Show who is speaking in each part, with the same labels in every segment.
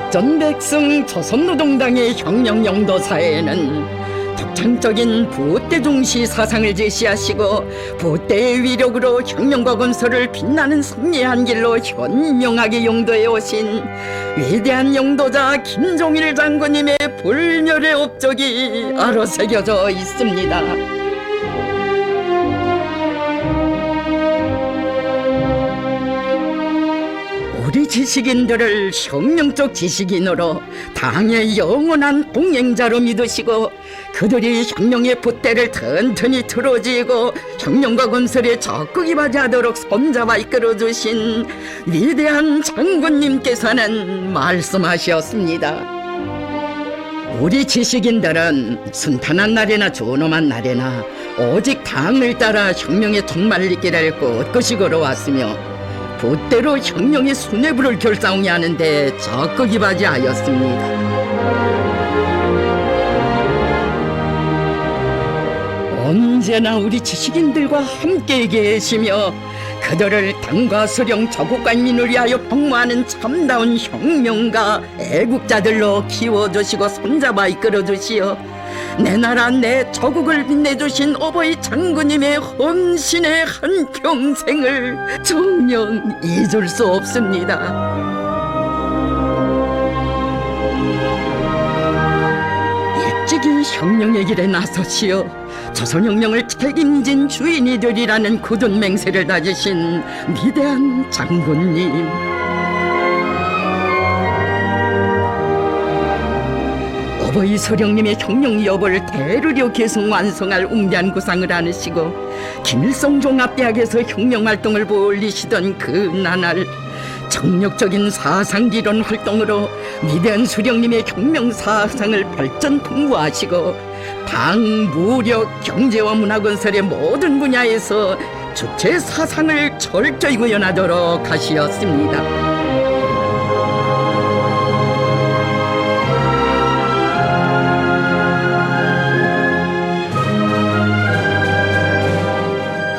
Speaker 1: 백전백승 조선노동당의 혁명영도사에는 독창적인 부대중시 사상을 제시하시고 부대의 위력으로 혁명과 건설을 빛나는 승리한 길로 현명하게 영도해 오신 위대한 영도자 김종일 장군님의 불멸의 업적이 아로새겨져 있습니다. 우리 지식인들을 혁명적 지식인으로 당의 영원한 동행자로 믿으시고 그들이 혁명의 붓대를 튼튼히 틀어쥐고 혁명과 건설에 적극 임하도록 손잡아 이끌어주신 위대한 장군님께서는 말씀하셨습니다. 우리 지식인들은 순탄한 날이나 존엄한 날에나 오직 당을 따라 혁명의 통말을 길을 꿋꿋이 걸어왔으며 붓대로 혁명의 수뇌부를 결사하게 하는데 적극 임하였습니다. 언제나 우리 지식인들과 함께 계시며 그들을 당과 수령 조국과 민을 위하여 복무하는 참다운 혁명가 애국자들로 키워주시고 손잡아 이끌어주시어 내 나라 내 조국을 빛내주신 어버이 장군님의 헌신의 한평생을 정녕 잊을 수 없습니다. 일찍이 혁명의 길에 나서시어 조선혁명을 책임진 주인이 되리라는 굳은 맹세를 다지신 위대한 장군님, 어버이 소령님의 혁명 여부를 대르려 계속 완성할 웅대한 구상을 안으시고 김일성 종합대학에서 혁명활동을 벌이시던 그 나날 정력적인 사상기론 활동으로 위대한 수령님의 혁명 사상을 발전 풍부하시고 당, 무력, 경제와 문화건설의 모든 분야에서 주체 사상을 철저히 구현하도록 하시었습니다.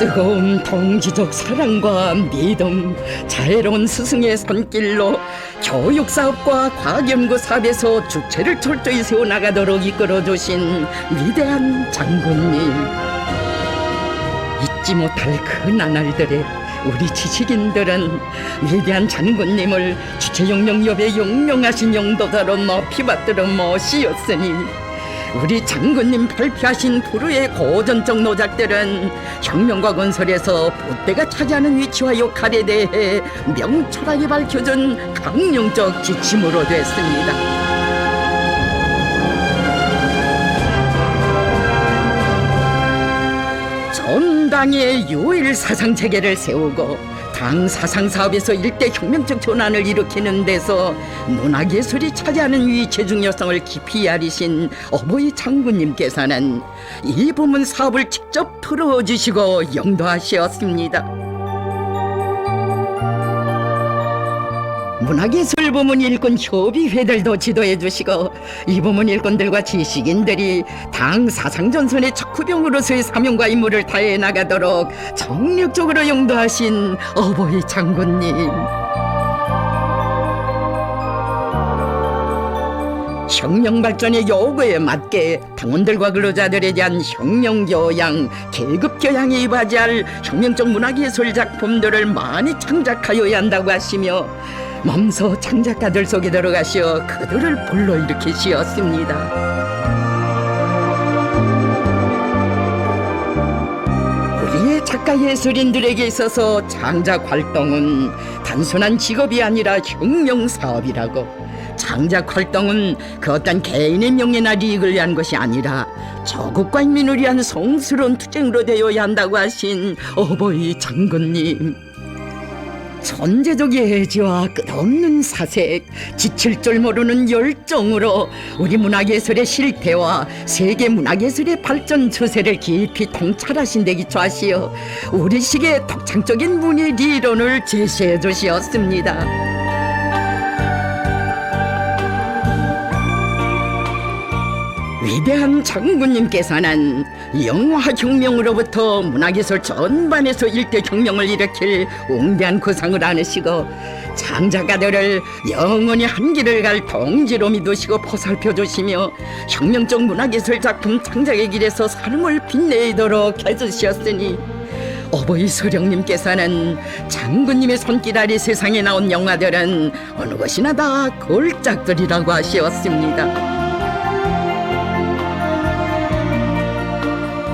Speaker 1: 뜨거운 동지적 사랑과 믿음, 자애로운 스승의 손길로 교육사업과 과학연구사업에서 주체를 철저히 세워나가도록 이끌어주신 위대한 장군님, 잊지 못할 그 나날들에 우리 지식인들은 위대한 장군님을 주체혁명협의 용명하신 영도자로 높이 받들어 모시었으니 우리 장군님 발표하신 불후의 고전적 노작들은 혁명과 건설에서 붓대가 차지하는 위치와 역할에 대해 명철하게 밝혀준 강령적 지침으로 됐습니다. 전당의 유일 사상체계를 세우고 당 사상사업에서 일대 혁명적 전환을 일으키는 데서 문화예술이 차지하는 위치의 중요성을 깊이 아리신 어버이 장군님께서는 이 부문 사업을 직접 풀어주시고 영도하셨습니다. 문화예술 부문 일꾼 협의회들도 지도해 주시고 이 부문 일꾼들과 지식인들이 당 사상전선의 척후병으로서의 사명과 임무를 다해 나가도록 정력적으로 영도하신 어버이 장군님, 혁명 발전의 요구에 맞게 당원들과 근로자들에 대한 혁명 교양, 계급 교양에 이바지할 혁명적 문화예술 작품들을 많이 창작하여야 한다고 하시며 몸소 창작가들 속에 들어가시어 그들을 불러일으키시었습니다. 우리의 작가 예술인들에게 있어서 창작 활동은 단순한 직업이 아니라 혁명 사업이라고, 창작 활동은 그 어떤 개인의 명예나 이익을 위한 것이 아니라 조국과 인민을 위한 성스러운 투쟁으로 되어야 한다고 하신 어버이 장군님, 천재적 예지와 끝없는 사색, 지칠 줄 모르는 열정으로 우리 문화예술의 실태와 세계 문화예술의 발전 추세를 깊이 통찰하신 데 기초하시어 우리 시기의 독창적인 문예理論을 제시해 주시었습니다. 위대한 장군님께서는 영화혁명으로부터 문화예술 전반에서 일대 혁명을 일으킬 웅대한 구상을 안으시고 장작가들을 영원히 한 길을 갈 동지로 믿으시고 보살펴 주시며 혁명적 문화예술 작품 창작의 길에서 삶을 빛내도록 해주셨으니 어버이 소령님께서는 장군님의 손길 아래 세상에 나온 영화들은 어느 것이나 다 걸작들이라고 하시었습니다.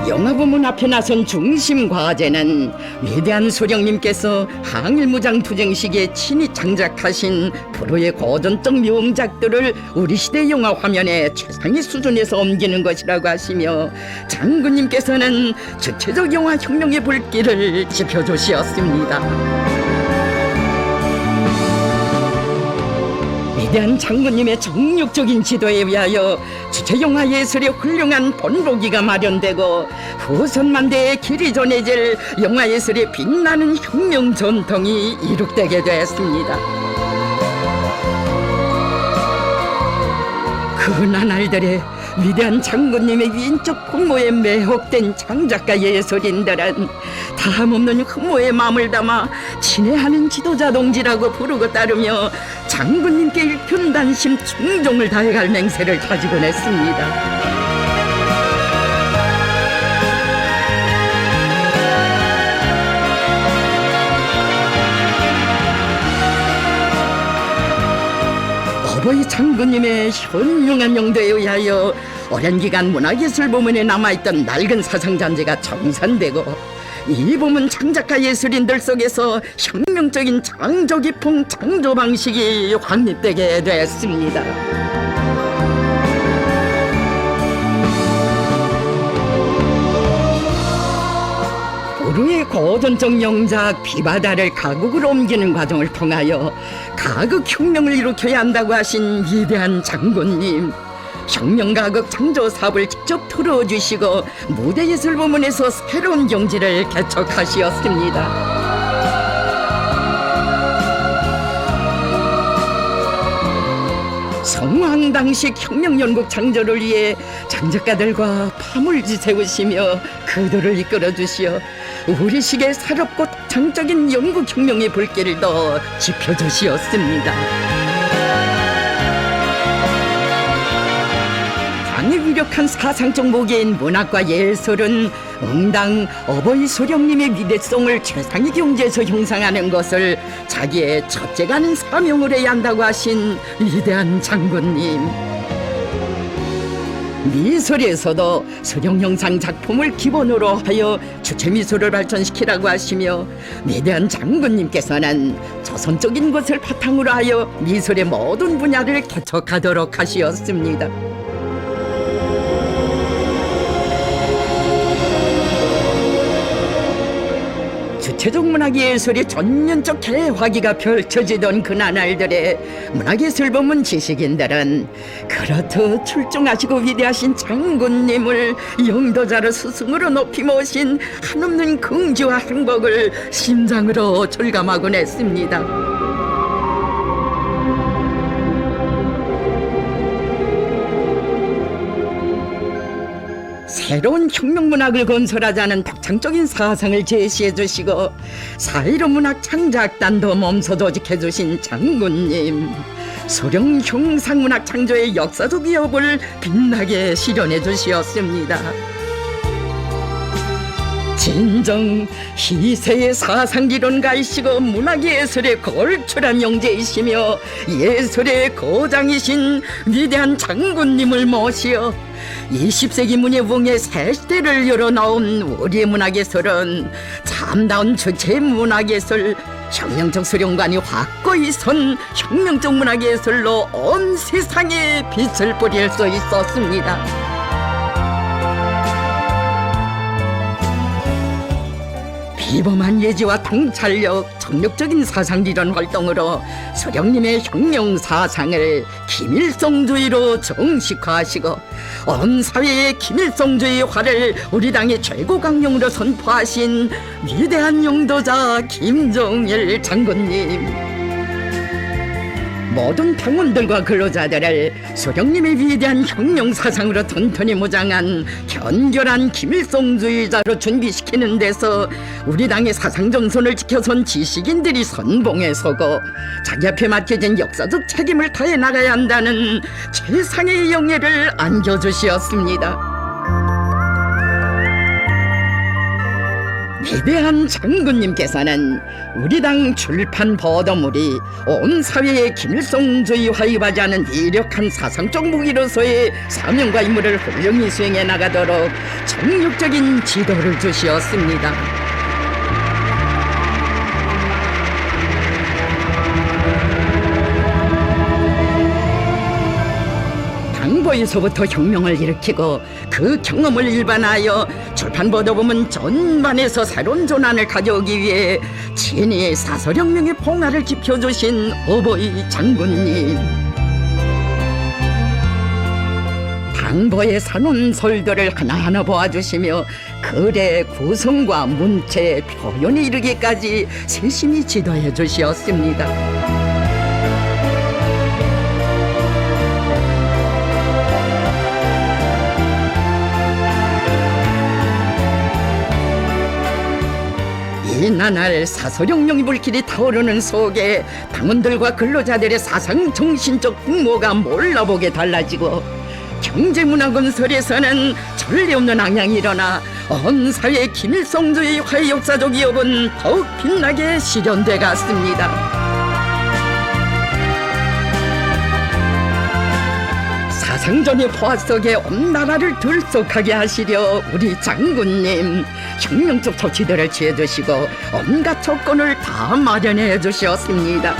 Speaker 1: 영화부문 앞에 나선 중심 과제는 위대한 소령님께서 항일무장 투쟁 시기에 친히 장작하신 프로의 고전적 명작들을 우리 시대 영화 화면에 최상의 수준에서 옮기는 것이라고 하시며 장군님께서는 주체적 영화 혁명의 불길을 지펴주시었습니다. 위대한 장군님의 정력적인 지도에 의하여 주체영화 예술의 훌륭한 본보기가 마련되고 후손만대에 길이 전해질 영화예술의 빛나는 혁명 전통이 이룩되게 되었습니다. 그 나날들의 위대한 장군님의 위인적 공모에 매혹된 창작가 예술인들은 다함없는 흠모의 마음을 담아 친애하는 지도자 동지라고 부르고 따르며 장군님께 일편단심 충종을 다해갈 맹세를 다지곤 했습니다. 어버이 장군님의 현명한 용도에 의하여 오랜 기간 문화예술 부문에 남아있던 낡은 사상잔재가 정산되고 이 부문 창작가 예술인들 속에서 혁명적인 창조기풍 창조 방식이 확립되게 됐습니다. 고루의 고전적 영작 비바다를 가극으로 옮기는 과정을 통하여 가극혁명을 일으켜야 한다고 하신 위대한 장군님, 혁명가극 창조 사업을 직접 틀어주시고 무대예술 부문에서 새로운 경지를 개척하시었습니다. 성황당식 혁명연극 창조를 위해 장작가들과 파물지 세우시며 그들을 이끌어주시어 우리 시기의 새롭고 독창적인 연극혁명의 불길을 더 지펴주시었습니다. 강의 위력한 사상적 무게인 문학과 예술은 응당 어버이 소령님의 미래성을 최상의 경지에서 형상하는 것을 자기의 첫째가 하는 사명을 해야 한다고 하신 위대한 장군님. 미술에서도 소령 형상 작품을 기본으로 하여 주체 미술을 발전시키라고 하시며 위대한 장군님께서는 조선적인 것을 바탕으로 하여 미술의 모든 분야를 개척하도록 하시었습니다. 주체적 문화예술의 전면적 개화기가 펼쳐지던 그 나날들의 문화예술 부문 지식인들은 그렇듯 출중하시고 위대하신 장군님을 영도자로 스승으로 높이 모신 한없는 긍지와 행복을 심장으로 절감하곤 했습니다. 새로운 혁명문학을 건설하자는 독창적인 사상을 제시해 주시고 사이로 문학 창작단도 몸소 조직해 주신 장군님, 소령 형상문학 창조의 역사적 위협을 빛나게 실현해 주시었습니다. 진정 희세의 사상기론가이시고 문학예술의 걸출한 영재이시며 예술의 거장이신 위대한 장군님을 모시어 20세기 문예부흥의 새 시대를 열어놓은 우리의 문화예술은 참다운 주체 문화예술, 혁명적 수령관이 확고히 선 혁명적 문화예술로 온 세상에 빛을 뿌릴 수 있었습니다. 비범한 예지와 통찰력, 정력적인 사상리론 활동으로 소령님의 혁명 사상을 김일성주의로 정식화하시고 온 사회의 김일성주의 화를 우리 당의 최고 강령으로 선포하신 위대한 영도자 김정일 장군님, 모든 당원들과 근로자들을 소령님의 위대한 혁명 사상으로 튼튼히 무장한 견결한 김일성주의자로 준비시키는 데서 우리 당의 사상 정선을 지켜선 지식인들이 선봉에 서고 자기 앞에 맡겨진 역사적 책임을 다해 나가야 한다는 최상의 영예를 안겨주시었습니다. 위대한 장군님께서는 우리 당 출판 보도물이 온 사회에 김일성주의 화입하자는 위력한 사상적 무기로서의 사명과 임무를 훌륭히 수행해 나가도록 정력적인 지도를 주시었습니다. 당보에서부터 혁명을 일으키고 그 경험을 일반하여 출판보도부문 전반에서 새로운 전환을 가져오기 위해 친히 사설혁명의 봉화를 지펴주신 어버이 장군님, 당보의 산원설들을 하나하나 보아주시며 글의 구성과 문체, 표현에 이르기까지 세심히 지도해 주시었습니다. 이 나날 사설혁명의 불길이 타오르는 속에 당원들과 근로자들의 사상 정신적 풍모가 몰라보게 달라지고 경제문화 건설에서는 전례 없는 앙양이 일어나 온 사회 김일성주의 화해 역사적 기업은 더욱 빛나게 실현돼 갔습니다. 사상전의 포화 속에 온 나라를 들썩하게 하시려 우리 장군님 혁명적 조치들을 취해주시고 온갖 조건을 다 마련해 주셨습니다.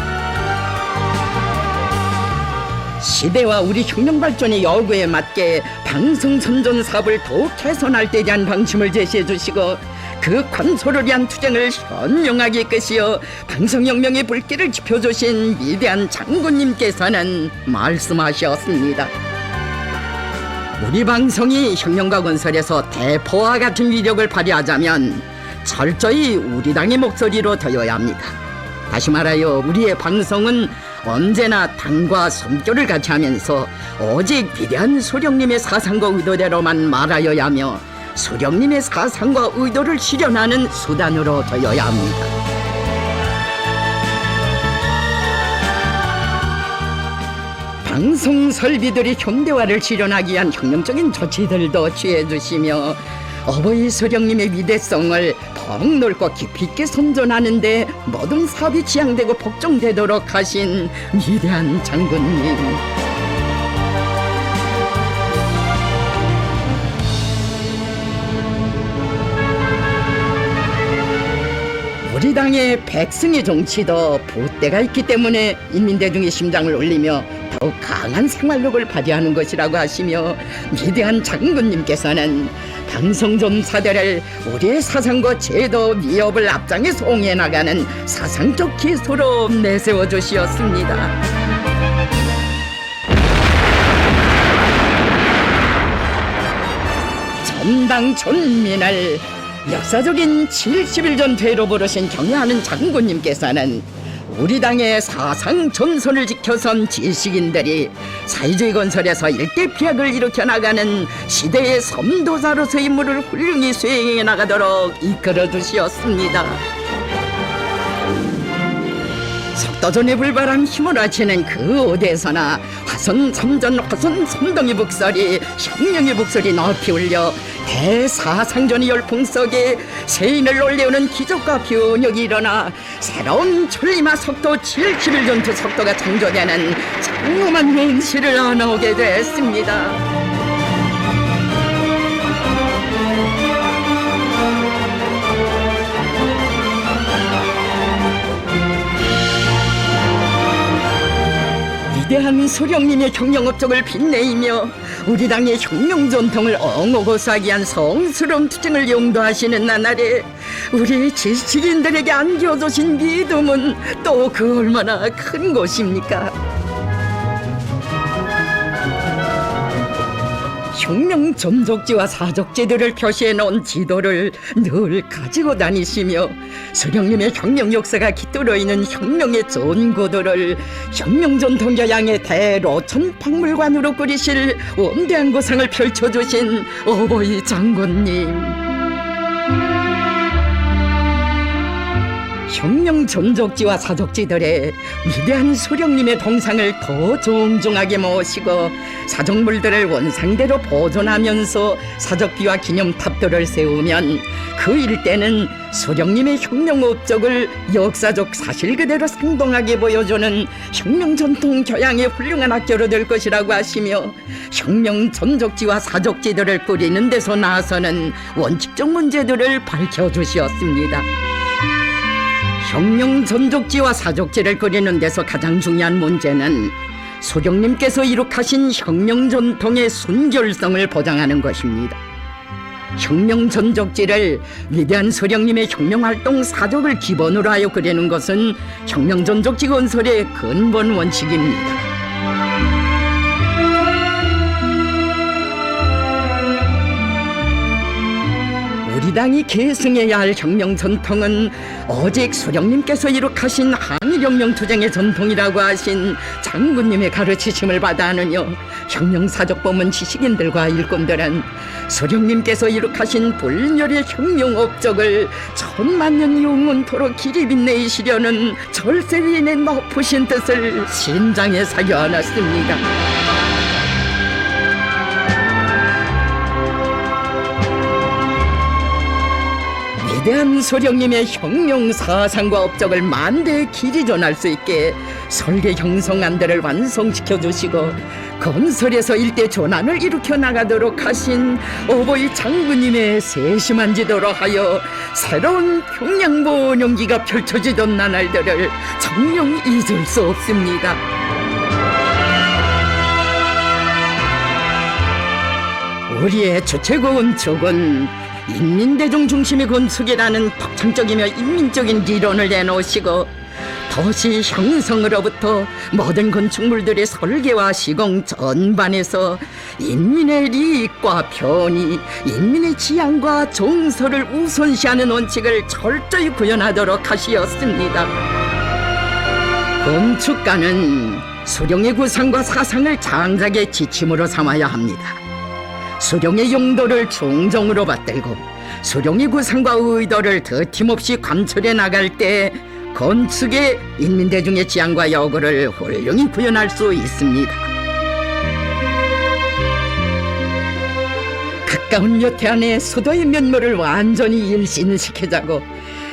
Speaker 1: 시대와 우리 혁명 발전의 요구에 맞게 방송 선전 사업을 더욱 개선할 때 대한 방침을 제시해 주시고 그 관소를 위한 투쟁을 현명하게 이끄시어 방송혁명의 불길을 지펴주신 위대한 장군님께서는 말씀하셨습니다. 우리 방송이 혁명과 건설에서 대포와 같은 위력을 발휘하자면 철저히 우리 당의 목소리로 들어야 합니다. 다시 말하여 우리의 방송은 언제나 당과 성교를 같이 하면서 오직 위대한 소령님의 사상과 의도대로만 말하여야 하며 소령님의 사상과 의도를 실현하는 수단으로 되어야 합니다. 방송 설비들이 현대화를 실현하기 위한 혁명적인 조치들도 취해주시며 어버이 소령님의 위대성을 폭넓고 깊이 있게 선전하는 데 모든 사업이 지향되고 복종되도록 하신 위대한 장군님, 우리 당의 백승의 정치도 부대가 있기 때문에 인민대중의 심장을 울리며 더욱 강한 생활력을 발휘하는 것이라고 하시며 위대한 장군님께서는 방송점사들을 우리의 사상과 제도 위협을 앞장에서 옹해 나가는 사상적 기수로 내세워 주시었습니다. 전당 전민을 역사적인 70일 전퇴로 부르신 경애하는 장군님께서는 우리 당의 사상 전선을 지켜선 지식인들이 사회주의 건설에서 일대피약을 일으켜 나가는 시대의 선도자로서의 임무를 훌륭히 수행해 나가도록 이끌어 주시었습니다. 석도전의 불바람 휘몰아치는 그 어디에서나 화선 삼전 화선 삼동의 북소리 혁명의 북소리 높이 울려 대사상전의 열풍 속에 세인을 놀래우는 기적과 변혁이 일어나 새로운 천리마 석도 70일 전투 석도가 창조되는 장엄한 행시를 안아오게 됐습니다. 위대한 소령님의 혁명 업적을 빛내이며 우리 당의 혁명 전통을 엉어고사하기 위한 성스러운 투쟁을 용도하시는 나날에 우리 지식인들에게 안겨주신 믿음은 또 그 얼마나 큰 것입니까? 혁명 전적지와 사적지들을 표시해 놓은 지도를 늘 가지고 다니시며 수령님의 혁명 역사가 깃들어 있는 혁명의 전고도를 혁명 전통 교양의 대로천 박물관으로 꾸리실 원대한 고상을 펼쳐주신 어버이 장군님, 혁명 전적지와 사적지들의 위대한 수령님의 동상을 더 정중하게 모시고 사적물들을 원상대로 보존하면서 사적비와 기념탑들을 세우면 그 일대는 수령님의 혁명 업적을 역사적 사실 그대로 생동하게 보여주는 혁명 전통 교양의 훌륭한 학교로 될 것이라고 하시며 혁명 전적지와 사적지들을 꾸리는 데서 나서는 원칙적 문제들을 밝혀주시었습니다. 혁명 전적지와 사적지를 꾸리는 데서 가장 중요한 문제는 수령님께서 이룩하신 혁명 전통의 순결성을 보장하는 것입니다. 혁명 전적지를 위대한 수령님의 혁명활동 사적을 기본으로 하여 꾸리는 것은 혁명 전적지 건설의 근본 원칙입니다. 우리 당이 계승해야 할 혁명 전통은 오직 수령님께서 이룩하신 항일혁명 투쟁의 전통이라고 하신 장군님의 가르치심을 받아 하느뇨. 혁명사적법문 지식인들과 일꾼들은 수령님께서 이룩하신 불멸의 혁명 업적을 천만년 영원토록 길이 빛내시려는 절세인의 높으신 뜻을 신장에 새겨놨습니다. 위대한 수령님의 혁명 사상과 업적을 만대에 길이 전할 수 있게 설계 형성안들을 완성시켜 주시고 건설에서 일대 전환을 일으켜 나가도록 하신 어버이 장군님의 세심한 지도로 하여 새로운 평양 번영기가 펼쳐지던 나날들을 정녕 잊을 수 없습니다. 우리의 주체고 건축은 인민대중 중심의 건축이라는 독창적이며 인민적인理論을 내놓으시고 도시 형성으로부터 모든 건축물들의 설계와 시공 전반에서 인민의利益과 편의, 인민의 지향과 정서를 우선시하는 원칙을 철저히 구현하도록 하시었습니다. 건축가는 수령의 구상과 사상을 장작의 지침으로 삼아야 합니다. 수령의 용도를 중정으로 받들고 수령의 구상과 의도를 더팀없이 관철해 나갈 때 건축의 인민대중의 지향과 요구를 훌륭히 구현할 수 있습니다. 가까운 몇 해 안에 수도의 면모를 완전히 일신시키자고,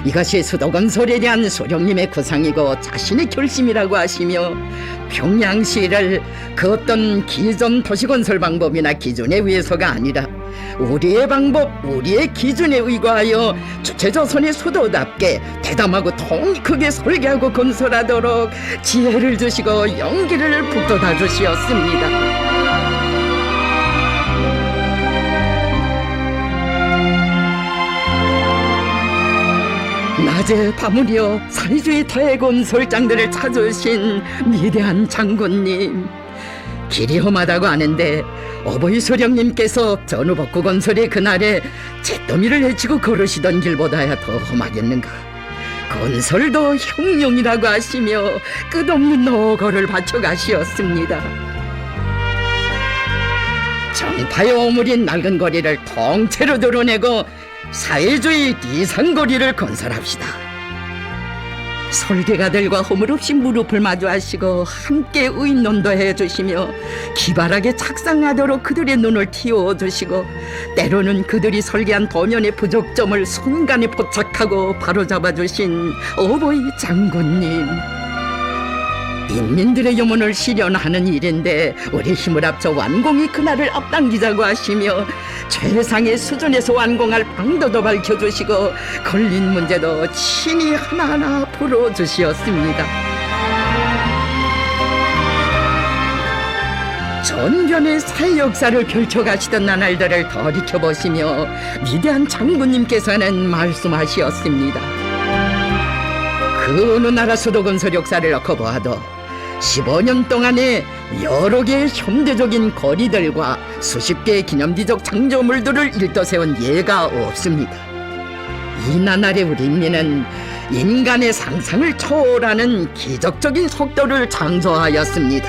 Speaker 1: 이것이 수도 건설에 대한 수령님의 구상이고 자신의 결심이라고 하시며 평양시를 그 어떤 기존 도시건설 방법이나 기준에 의해서가 아니라 우리의 방법, 우리의 기준에 의거하여 주체조선의 수도답게 대담하고 통이 크게 설계하고 건설하도록 지혜를 주시고 용기를 북돋아 주시었습니다. 낮에 밤으려 사회주의 대건설장들을 찾으신 위대한 장군님, 길이 험하다고 하는데 어버이 수령님께서 전후복구 건설의 그날에 잿더미를 헤치고 걸으시던 길보다야 더 험하겠는가. 건설도 혁명이라고 하시며 끝없는 노고를 바쳐가시었습니다. 정파에 오므린 낡은 거리를 통째로 드러내고 사회주의 이상거리를 건설합시다. 설계가들과 허물없이 무릎을 마주하시고 함께 의논도 해주시며 기발하게 착상하도록 그들의 눈을 틔워주시고 때로는 그들이 설계한 도면의 부족점을 순간에 포착하고 바로잡아주신 어버이 장군님, 인민들의 영혼을 실현하는 일인데 우리 힘을 합쳐 완공이 그날을 앞당기자고 하시며 최상의 수준에서 완공할 방도도 밝혀주시고 걸린 문제도 친히 하나하나 풀어주시었습니다. 전변의 사회 역사를 펼쳐가시던 나날들을 돌이켜보시며 위대한 장군님께서는 말씀하시었습니다. 그 어느 나라 수도 건설 역사를 놓고 보아도 15년 동안에 여러 개의 현대적인 거리들과 수십 개의 기념비적 장조물들을 일떠세운 예가 없습니다. 이 나날의 우리 인민은 인간의 상상을 초월하는 기적적인 속도를 창조하였습니다.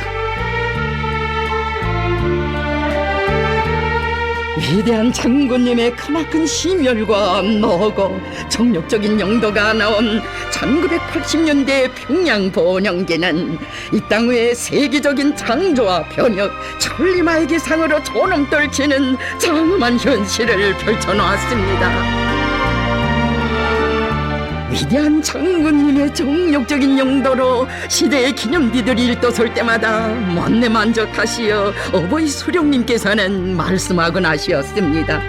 Speaker 1: 위대한 장군님의 크나큰 심혈과 노고, 정력적인 용도가 나온 1980년대 평양 번영기는 이 땅 위의 세계적인 창조와 변혁, 천리마의 기상으로 존엄 떨치는 장엄한 현실을 펼쳐놓았습니다. 위대한 장군님의 정력적인 용도로 시대의 기념비들이 일떠설 때마다 만내 만족하시어 어버이 수령님께서는 말씀하곤 하시었습니다.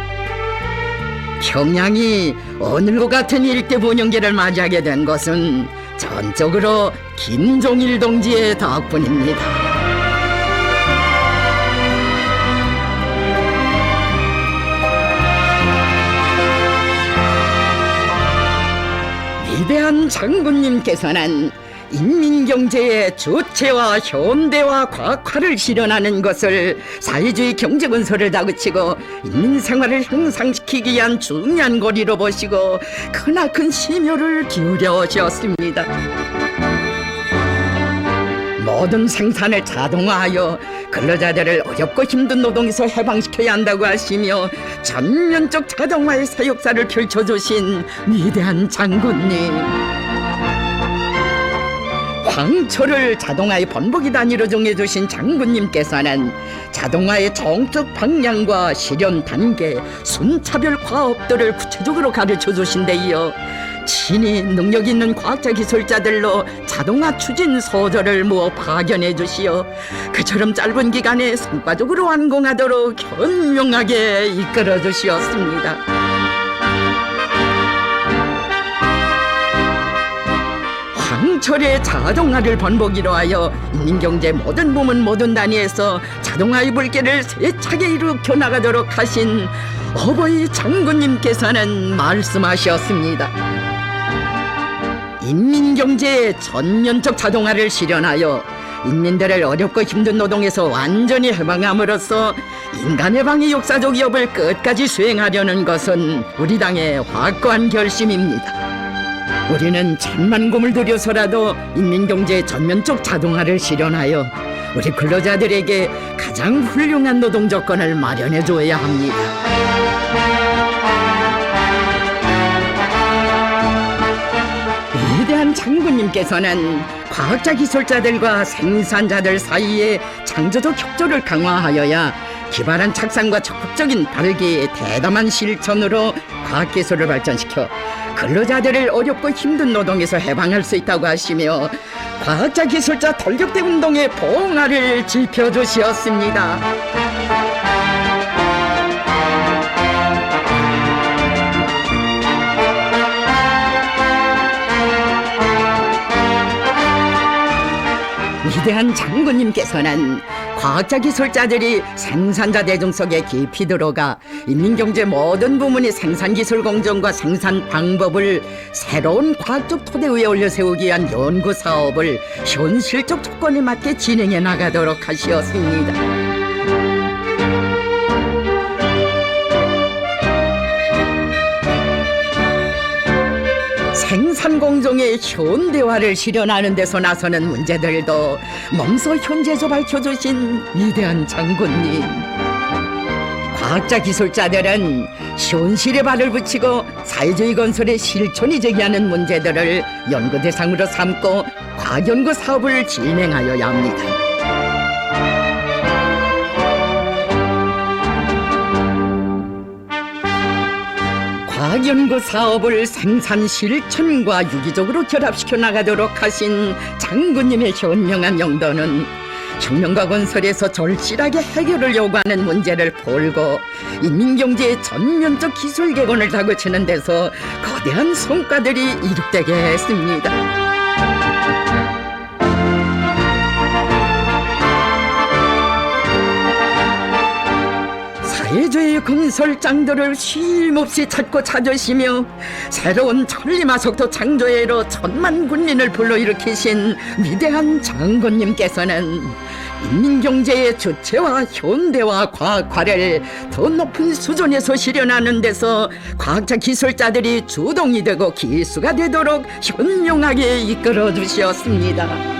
Speaker 1: 평양이 오늘과 같은 일대 번영기를 맞이하게 된 것은 전적으로 김종일 동지의 덕분입니다. 위대한 장군님께서는 인민경제의 주체와 현대화 과학화를 실현하는 것을 사회주의 경제건설을 다그치고 인민생활을 향상시키기 위한 중요한 고리로 보시고 크나큰 심혈을 기울여 오셨습니다. 모든 생산을 자동화하여 근로자들을 어렵고 힘든 노동에서 해방시켜야 한다고 하시며 전면적 자동화의 사역사를 펼쳐주신 위대한 장군님, 황초를 자동화의 번복이 단위로 정해주신 장군님께서는 자동화의 정적 방향과 실현 단계, 순차별 과업들을 구체적으로 가르쳐주신 데 이어 친히 능력 있는 과학자 기술자들로 자동화 추진 소조를 모아 파견해 주시어 그처럼 짧은 기간에 성과적으로 완공하도록 현명하게 이끌어 주시었습니다. 황철의 자동화를 번복이로 하여 인민경제 모든 부문 모든 단위에서 자동화의 불길을 세차게 일으켜 나가도록 하신 어버이 장군님께서는 말씀하셨습니다. 인민경제의 전면적 자동화를 실현하여 인민들을 어렵고 힘든 노동에서 완전히 해방함으로써 인간해방의 역사적 위협을 끝까지 수행하려는 것은 우리 당의 확고한 결심입니다. 우리는 천만 금을 들여서라도 인민경제의 전면적 자동화를 실현하여 우리 근로자들에게 가장 훌륭한 노동 조건을 마련해 줘야 합니다. 위대한 장군님께서는 과학자 기술자들과 생산자들 사이에 창조적 협조를 강화하여야 기발한 착상과 적극적인 발기의 대담한 실천으로 과학기술을 발전시켜 근로자들을 어렵고 힘든 노동에서 해방할 수 있다고 하시며 과학자 기술자 돌격대 운동의 봉화를 짚어주시었습니다. 위대한 장군님께서는 과학자 기술자들이 생산자 대중 속에 깊이 들어가 인민경제 모든 부문의 생산기술 공정과 생산 방법을 새로운 과학적 토대 위에 올려세우기 위한 연구사업을 현실적 조건에 맞게 진행해 나가도록 하시었습니다. 생산공정의 현대화를 실현하는 데서 나서는 문제들도 몸소 현재에서 밝혀주신 위대한 장군님, 과학자 기술자들은 현실에 발을 붙이고 사회주의 건설의 실천이 제기하는 문제들을 연구 대상으로 삼고 과학연구 사업을 진행하여야 합니다. 과학연구 사업을 생산 실천과 유기적으로 결합시켜 나가도록 하신 장군님의 현명한 용도는 혁명과 건설에서 절실하게 해결을 요구하는 문제를 풀고 인민경제의 전면적 기술 개건을 다그치는 데서 거대한 성과들이 이룩되게 했습니다. 사회주의 건설장들을 쉼없이 찾고 찾으시며 새로운 천리마석도 창조해로 천만 군민을 불러일으키신 위대한 장군님께서는 인민경제의 주체와 현대화 과학화를 더 높은 수준에서 실현하는 데서 과학자 기술자들이 주동이 되고 기수가 되도록 현명하게 이끌어 주시었습니다.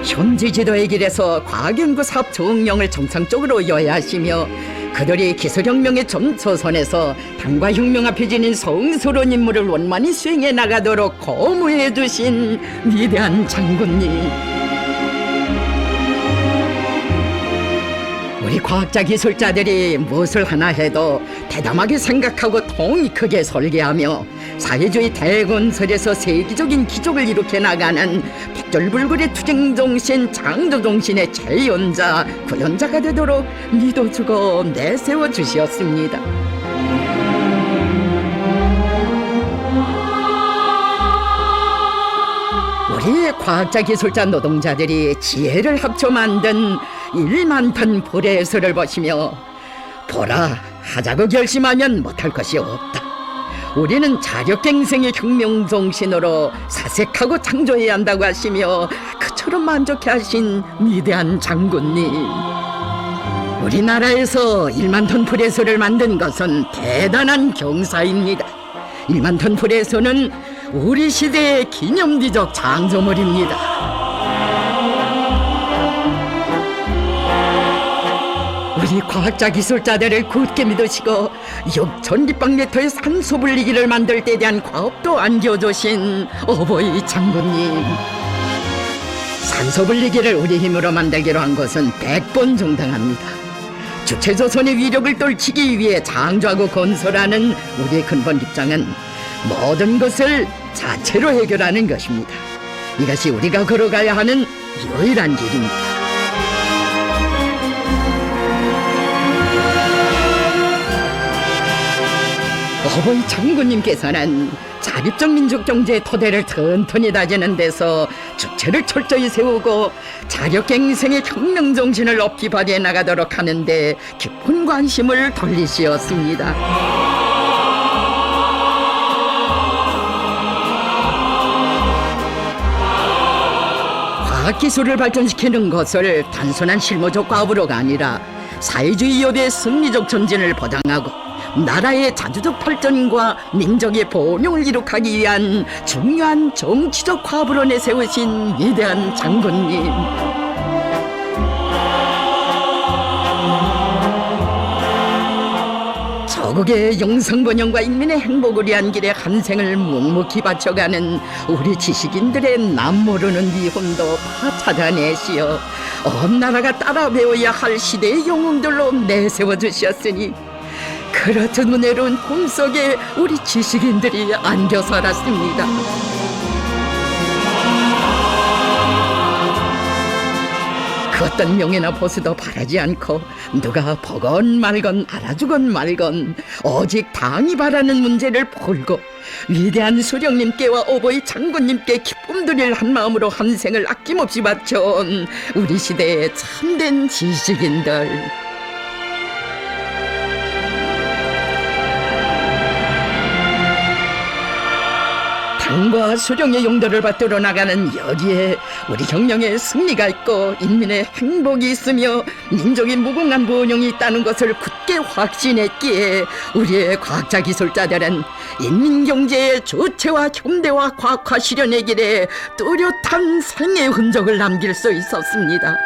Speaker 1: 현지 지도의 길에서 과학연구 사업 정령을 정상적으로 여야하시며 그들이 기술혁명의 전초선에서 당과 혁명 앞에 지닌 성스러운 임무를 원만히 수행해 나가도록 거무해 주신 위대한 장군님, 우리 과학자 기술자들이 무엇을 하나 해도 대담하게 생각하고 통이 크게 설계하며 사회주의 대건설에서 세계적인 기적을 일으켜 나가는 백절불굴의 투쟁정신, 창조정신의 재연자, 구현자가 되도록 믿어주고 내세워 주시었습니다. 우리 과학자 기술자 노동자들이 지혜를 합쳐 만든 1만 톤 불의서를 보시며 보라, 하자고 결심하면 못할 것이 없다. 우리는 자력갱생의 혁명정신으로 사색하고 창조해야 한다고 하시며 그처럼 만족해 하신 위대한 장군님, 우리나라에서 1만 톤 불의서를 만든 것은 대단한 경사입니다. 1만 톤 불의서는 우리 시대의 기념비적 장조물입니다. 우리 과학자 기술자들을 굳게 믿으시고 6,200m의 산소 분리기를 만들 때 대한 과업도 안겨주신 어버이 장군님, 산소 분리기를 우리 힘으로 만들기로 한 것은 100번 정당합니다. 주체조선의 위력을 떨치기 위해 창조하고 건설하는 우리의 근본 입장은 모든 것을 자체로 해결하는 것입니다. 이것이 우리가 걸어가야 하는 유일한 길입니다. 어버이 장군님께서는 자립적 민족 경제의 토대를 튼튼히 다지는 데서 주체를 철저히 세우고 자력갱생의 혁명 정신을 높이 발휘해 나가도록 하는데 깊은 관심을 돌리시었습니다. 과학기술을 발전시키는 것을 단순한 실무적 과업으로가 아니라 사회주의 협의 승리적 전진을 보장하고 나라의 자주적 발전과 민족의 번영을 이룩하기 위한 중요한 정치적 과업으로 내세우신 위대한 장군님, 조국의 영성번영과 인민의 행복을 위한 길에 한 생을 묵묵히 바쳐가는 우리 지식인들의 남모르는 위훈도 다 찾아내시어 온 나라가 따라 배워야 할 시대의 영웅들로 내세워 주셨으니 그렇듯 은혜로운 꿈속에 우리 지식인들이 안겨 살았습니다. 그 어떤 명예나 보수도 바라지 않고 누가 보건 말건 알아주건 말건 오직 당이 바라는 문제를 풀고 위대한 수령님께와 어버이 장군님께 기쁨 드릴 한 마음으로 한 생을 아낌없이 바쳐온 우리 시대의 참된 지식인들, 당과 수령의 용도를 받들어 나가는 여기에 우리 혁명의 승리가 있고 인민의 행복이 있으며 민족의 무궁한 번영이 있다는 것을 굳게 확신했기에 우리의 과학자 기술자들은 인민경제의 주체와 현대화 과학화 실현의 길에 뚜렷한 생의 흔적을 남길 수 있었습니다.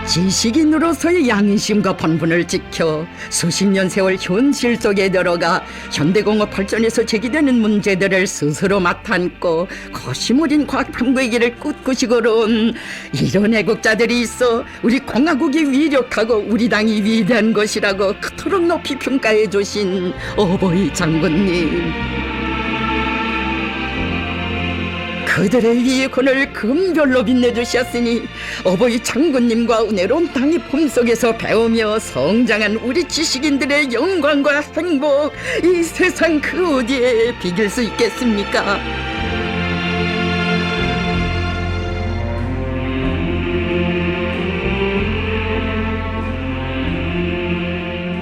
Speaker 1: 지식인으로서의 양심과 본분을 지켜 수십 년 세월 현실 속에 들어가 현대공업 발전에서 제기되는 문제들을 스스로 맡안고 거심 어린 과학 탐구의 길을 꿋꿋이 걸어온 이런 애국자들이 있어 우리 공화국이 위력하고 우리 당이 위대한 것이라고 그토록 높이 평가해 주신 어버이 장군님, 그들의 이익혼을 금별로 빛내주셨으니 어버이 장군님과 은혜로운 땅의 품속에서 배우며 성장한 우리 지식인들의 영광과 행복, 이 세상 그 어디에 비길 수 있겠습니까?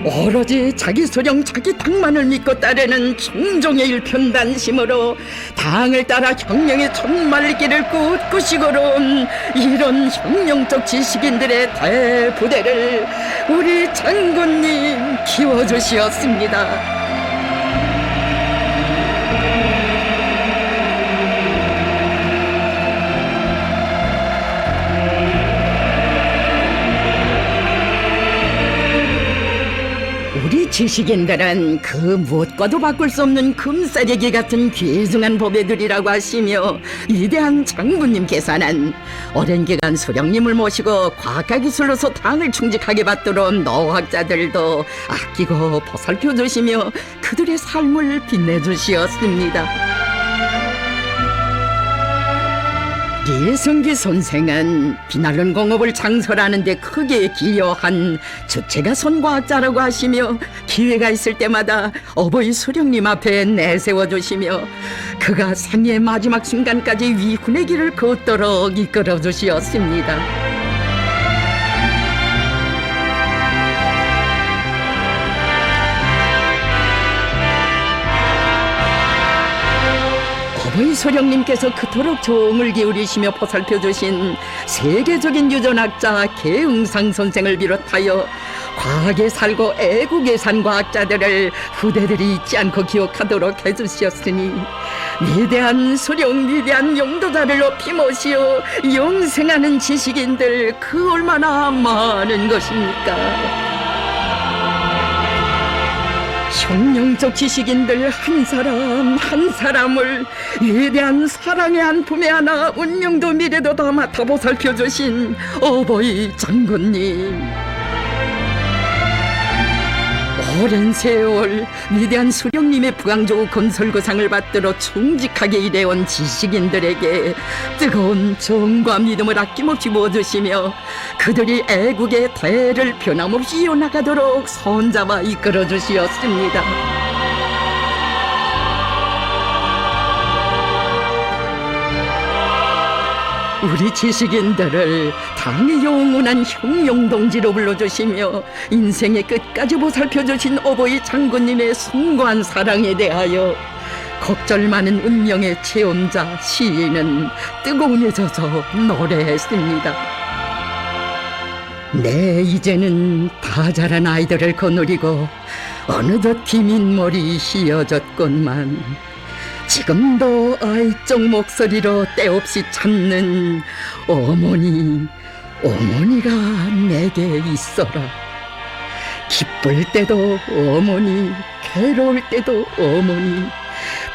Speaker 1: 오로지 자기 소령 자기 당만을 믿고 따르는 충종의 일편단심으로 당을 따라 혁명의 촛말길을 꿋꿋이 걸어온 이런 혁명적 지식인들의 대부대를 우리 장군님 키워주시었습니다. 우리 지식인들은 그 무엇과도 바꿀 수 없는 금싸대기 같은 귀중한 보배들이라고 하시며, 위대한 장군님께서는 오랜 기간 수령님을 모시고 과학과 기술로서 당을 충직하게 받들어온 노학자들도 아끼고 보살펴 주시며 그들의 삶을 빛내주시었습니다. 이승기 선생은 비나른 공업을 창설하는 데 크게 기여한 주체가선 과학자라고 하시며, 기회가 있을 때마다 어버이 수령님 앞에 내세워 주시며 그가 생애의 마지막 순간까지 위훈의 길을 걷도록 이끌어 주시었습니다. 어버이 소령님께서 그토록 정을 기울이시며 보살펴주신 세계적인 유전학자 계응상 선생을 비롯하여 과학에 살고 애국에 산 과학자들을 후대들이 잊지 않고 기억하도록 해주셨으니, 위대한 수령, 위대한 용도자를 높이 모시어 영생하는 지식인들 그 얼마나 많은 것입니까? 혁명적 지식인들 한 사람 한 사람을 위대한 사랑의 한 품에 안아 운명도 미래도 다 맡아 보살펴주신 어버이 장군님, 오랜 세월 위대한 수령님의 부강조 건설거상을 받들어 충직하게 일해온 지식인들에게 뜨거운 정과 믿음을 아낌없이 부어주시며 그들이 애국의 대를 변함없이 이어나가도록 손잡아 이끌어 주시었습니다. 우리 지식인들을 당의 영원한 혁명동지로 불러주시며 인생의 끝까지 보살펴주신 어버이 장군님의 숭고한 사랑에 대하여 걱절 많은 운명의 체험자 시인은 뜨거움에 젖어 노래했습니다. 네, 이제는 다 자란 아이들을 거느리고 어느덧 긴 머리 휘어졌건만 지금도 아이적 목소리로 때없이 찾는 어머니, 어머니가 내게 있어라. 기쁠 때도 어머니, 괴로울 때도 어머니,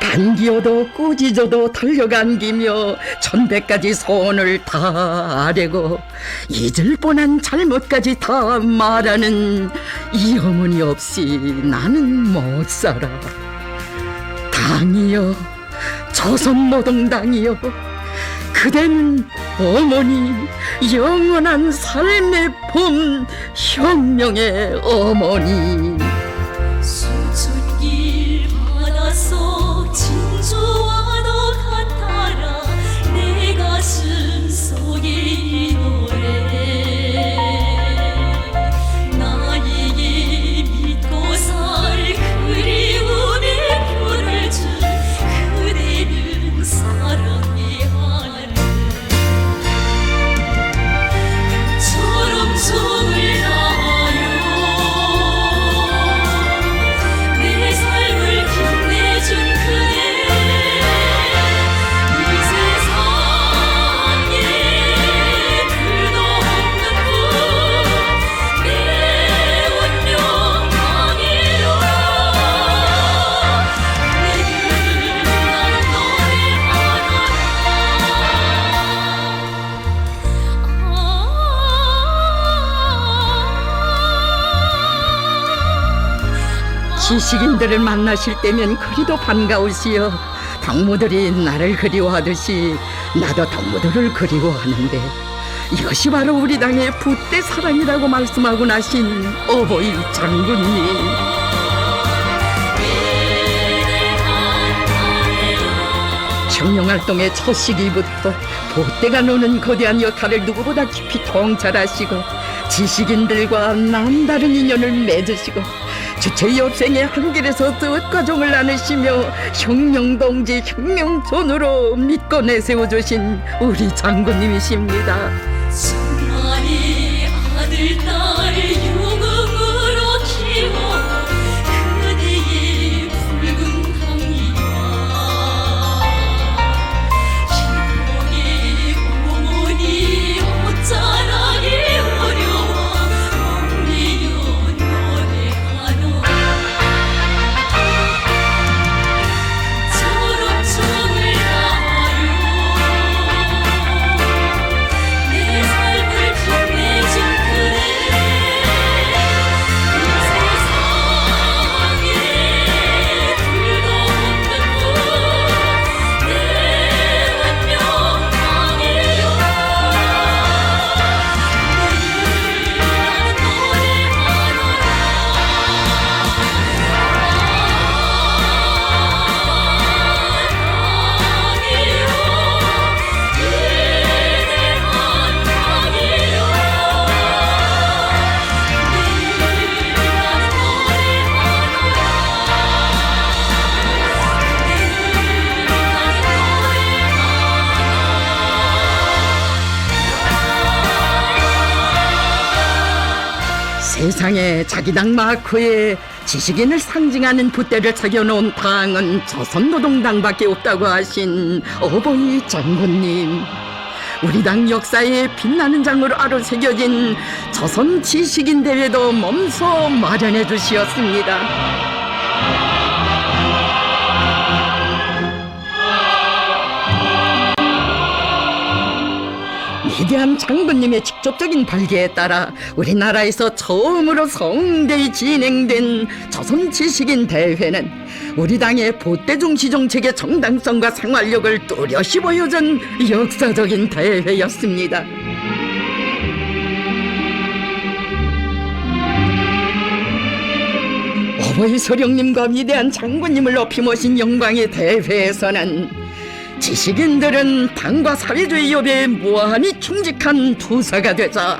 Speaker 1: 반기어도 꾸짖어도 달려간기며 천대까지 소원을 다 아뢰고 잊을 뻔한 잘못까지 다 말하는 이 어머니 없이 나는 못 살아. 당이여, 조선노동당이여, 그대는 어머니, 영원한 삶의 봄, 혁명의 어머니.
Speaker 2: 수천길 바닷속 진주와도 같아라. 내 가슴 속에 이 노래 나에게 믿고 살 그리움의 표를 준 그대는 사랑의 하늘 처럼 정을 다하여 내 삶을 빛내준 그대 이 세상에 둘도 없는 분내 운명 강이로라. 내게 난 노래하노라.
Speaker 1: 지식인들을 만나실 때면 그리도 반가우시어 덕무들이 나를 그리워하듯이 나도 덕무들을 그리워하는데 이것이 바로 우리 당의 붓대 사랑이라고 말씀하고 나신 어버이 장군님. 혁명활동의 첫 시기부터 붓대가 노는 거대한 역할을 누구보다 깊이 통찰하시고 지식인들과 남다른 인연을 맺으시고 주체 역생의 한길에서 뜻과 정을 나누시며 혁명동지 혁명존으로 믿고 내세워주신 우리 장군님이십니다.
Speaker 2: 수많이 아들 딸 유흥으로 키워 그대의 붉은 강이와 기봉의 어머니 옷자락이 어려워 옥리요 노래하노 저런 정을 다하여 내 삶을 빛내준 그대 이 세상에 둘도 없는 분내 운명 아니요 내일
Speaker 1: 세상에 자기 당 마크에 지식인을 상징하는 붓대를 새겨놓은 당은 조선노동당밖에 없다고 하신 어버이 장군님. 우리 당 역사에 빛나는 장으로 아로새겨진 조선 지식인 대회도 몸소 마련해 주시었습니다. 위대한 장군님의 직접적인 발기에 따라 우리나라에서 처음으로 성대히 진행된 조선 지식인 대회는 우리 당의 보대중시 정책의 정당성과 생활력을 뚜렷이 보여준 역사적인 대회였습니다. 어버이 소령님과 위대한 장군님을 높이 모신 영광의 대회에서는 지식인들은 당과 사회주의 협의에 무한히 충직한 투사가 되자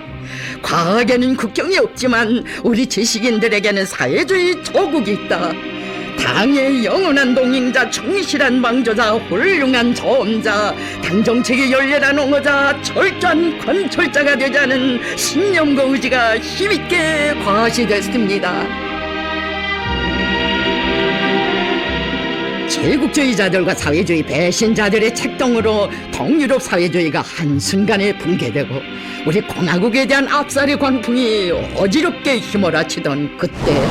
Speaker 1: 과학에는 국경이 없지만 우리 지식인들에게는 사회주의 조국이 있다. 당의 영원한 동행자, 충실한 망조자, 훌륭한 조언자, 당정책의 열렬한 옹호자, 철저한 관철자가 되자는 신념과 의지가 힘있게 과시됐습니다. 제국주의자들과 사회주의 배신자들의 책동으로 동유럽 사회주의가 한순간에 붕괴되고 우리 공화국에 대한 압살의 광풍이 어지럽게 휘몰아치던 그때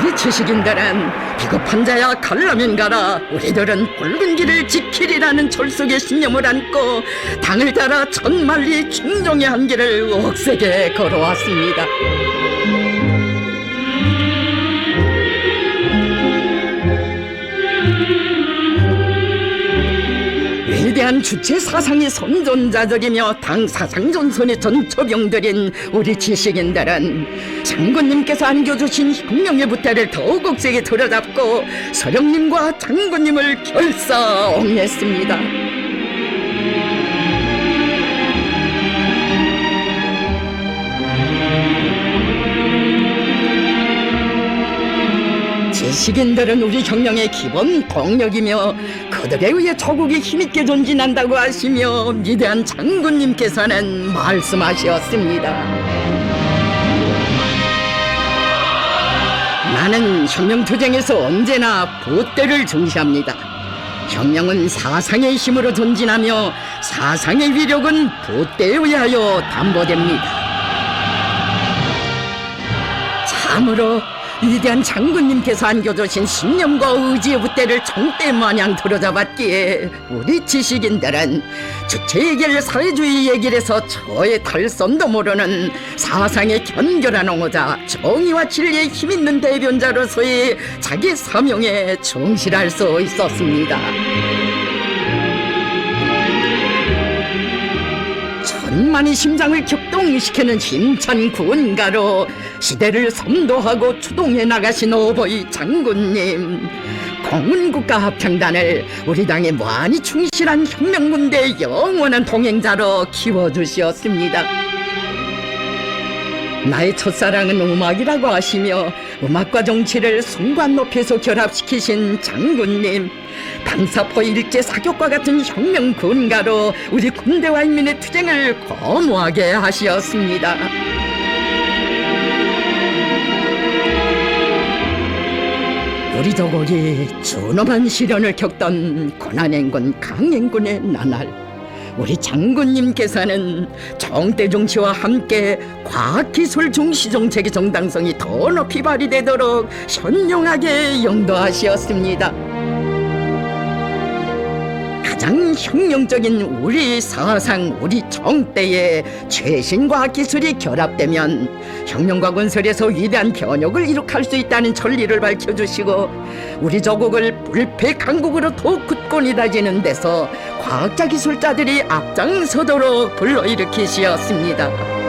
Speaker 1: 우리 지식인들은 비겁한 자야 갈라면 가라, 우리들은 붉은 길을 지키리라는 철석의 신념을 안고 당을 따라 천만리 충정의 한길을 억세게 걸어왔습니다. 위대한 주체 사상의 선존자들이며 당 사상 전선의 전초병들인 우리 지식인들은 장군님께서 안겨주신 혁명의 붓대를 더욱 억세게 들여잡고 서령님과 장군님을 결사옹했습니다. 지식인들은 우리 혁명의 기본 동력이며 그들에 의해 조국이 힘있게 전진한다고 하시며 위대한 장군님께서는 말씀하셨습니다. 나는 혁명투쟁에서 언제나 붓대를 중시합니다. 혁명은 사상의 힘으로 전진하며 사상의 위력은 붓대에 의하여 담보됩니다. 참으로 위대한 장군님께서 안겨주신 신념과 의지의 붓대를 정대 마냥 들어잡았기에 우리 지식인들은 주체의길 사회주의 얘기를 해서 저의 탈선도 모르는 사상의 견결한 옹호자, 정의와 진리에 힘있는 대변자로서의 자기 사명에 충실할 수 있었습니다. 천만의 심장을 격동시키는 힘찬 군가로 시대를 선도하고 추동해 나가신 오보이 장군님, 공군국가합창단을 우리 당에 무한히 충실한 혁명군대의 영원한 동행자로 키워주시었습니다. 나의 첫사랑은 음악이라고 하시며 음악과 정치를 순간 높여서 결합시키신 장군님, 당사포 일제 사격과 같은 혁명 군가로 우리 군대와 인민의 투쟁을 거무하게 하시었습니다. 우리 조국이 준엄한 시련을 겪던 고난행군 강행군의 나날, 우리 장군님께서는 정대 정치와 함께 과학기술 중시 정책의 정당성이 더 높이 발휘되도록 현명하게 영도하시었습니다. 가장 혁명적인 우리 사상, 우리 정대의 최신 과학기술이 결합되면 혁명과 건설에서 위대한 변혁을 이룩할 수 있다는 전리를 밝혀주시고 우리 조국을 불패 강국으로 더욱 굳건히 다지는 데서 과학자 기술자들이 앞장서도록 불러일으키시었습니다.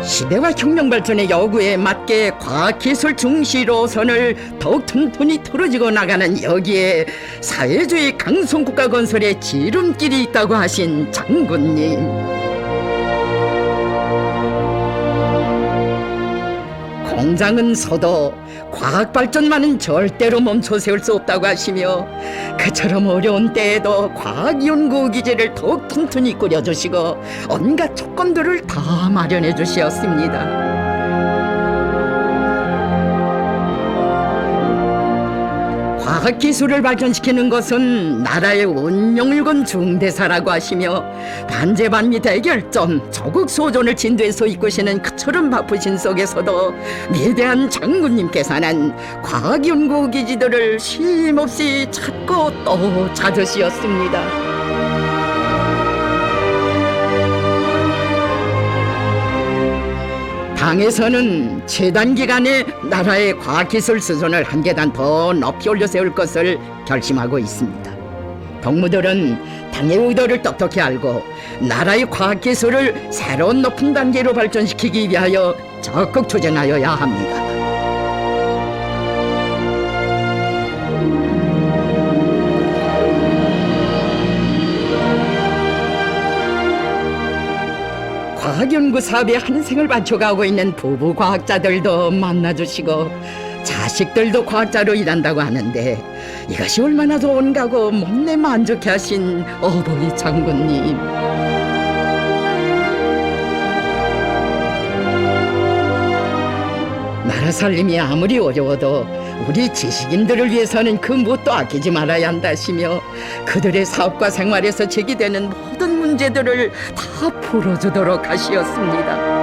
Speaker 1: 시대와 혁명 발전의 요구에 맞게 과학기술 중시로선을 더욱 튼튼히 틀어지고 나가는 여기에 사회주의 강성국가 건설의 지름길이 있다고 하신 장군님, 공장은 서도 과학 발전만은 절대로 멈춰 세울 수 없다고 하시며 그처럼 어려운 때에도 과학 연구 기지를 더욱 튼튼히 꾸려주시고 온갖 조건들을 다 마련해 주시었습니다. 과학기술을 발전시키는 것은 나라의 운명을 건 중대사라고 하시며 반제반미 대결점, 조국 소존을 진도에서 이끄시는 그처럼 바쁘신 속에서도 위대한 장군님께서는 과학연구기지들을 쉼없이 찾고 또 찾으시었습니다. 당에서는 최단 기간에 나라의 과학기술 수준을 한 계단 더 높이 올려 세울 것을 결심하고 있습니다. 동무들은 당의 의도를 똑똑히 알고 나라의 과학기술을 새로운 높은 단계로 발전시키기 위하여 적극 추진하여야 합니다. 과학연구 사업에 한생을 바쳐가고 있는 부부 과학자들도 만나주시고 자식들도 과학자로 일한다고 하는데 이것이 얼마나 좋은가고 몸내 만족해 하신 어버이 장군님, 나라 살림이 아무리 어려워도 우리 지식인들을 위해서는 그 무엇도 아끼지 말아야 한다시며 그들의 사업과 생활에서 제기되는 모든 문제들을 다 풀어주도록 하시었습니다.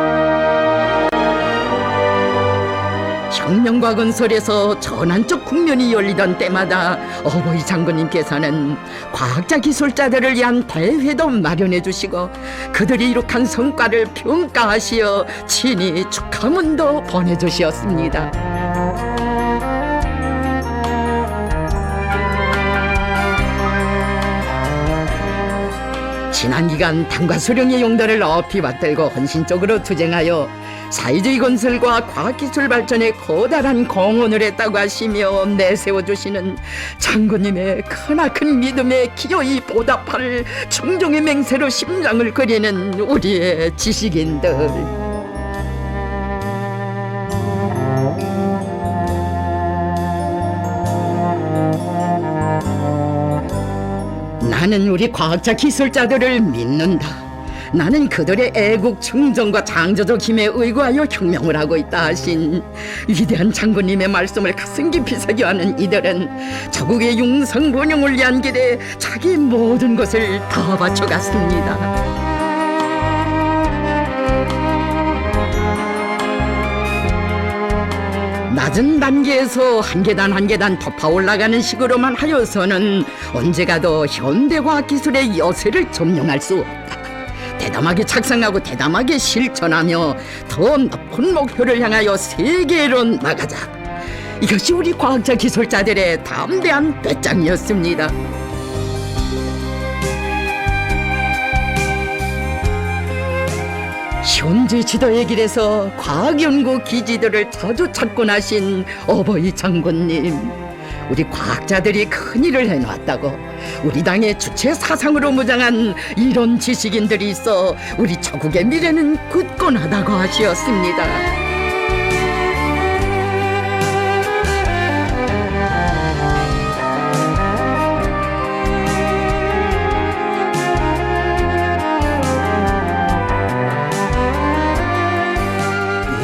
Speaker 1: 혁명과 건설에서 전환적 국면이 열리던 때마다 어버이 장군님께서는 과학자 기술자들을 위한 대회도 마련해 주시고 그들이 이룩한 성과를 평가하시어 친히 축하문도 보내주시었습니다. 지난 기간 당과 수령의 용도를 높이 받들고 헌신적으로 투쟁하여 사회주의 건설과 과학기술 발전에 커다란 공헌을 했다고 하시며 내세워주시는 장군님의 크나큰 믿음에 기어이 보답할 충종의 맹세로 심장을 끓이는 우리의 지식인들, 나는 우리 과학자 기술자들을 믿는다. 나는 그들의 애국 충정과 창조적 힘에 의거하여 혁명을 하고 있다 하신 위대한 장군님의 말씀을 가슴 깊이 새겨하는 이들은 자국의 융성 번영을 위한 길에 자기 모든 것을 다 바쳐갔습니다. 낮은 단계에서 한 계단 한 계단 덮어 올라가는 식으로만 하여서는 언제가도 현대과학기술의 여세를 점령할 수 없다. 대담하게 착상하고 대담하게 실천하며 더 높은 목표를 향하여 세계로 나가자. 이것이 우리 과학자 기술자들의 담대한 배짱이었습니다. 현재 지도의 길에서 과학연구 기지들을 자주 찾곤 하신 어버이 장군님, 우리 과학자들이 큰일을 해놨다고 우리 당의 주체 사상으로 무장한 이런 지식인들이 있어 우리 조국의 미래는 굳건하다고 하시었습니다.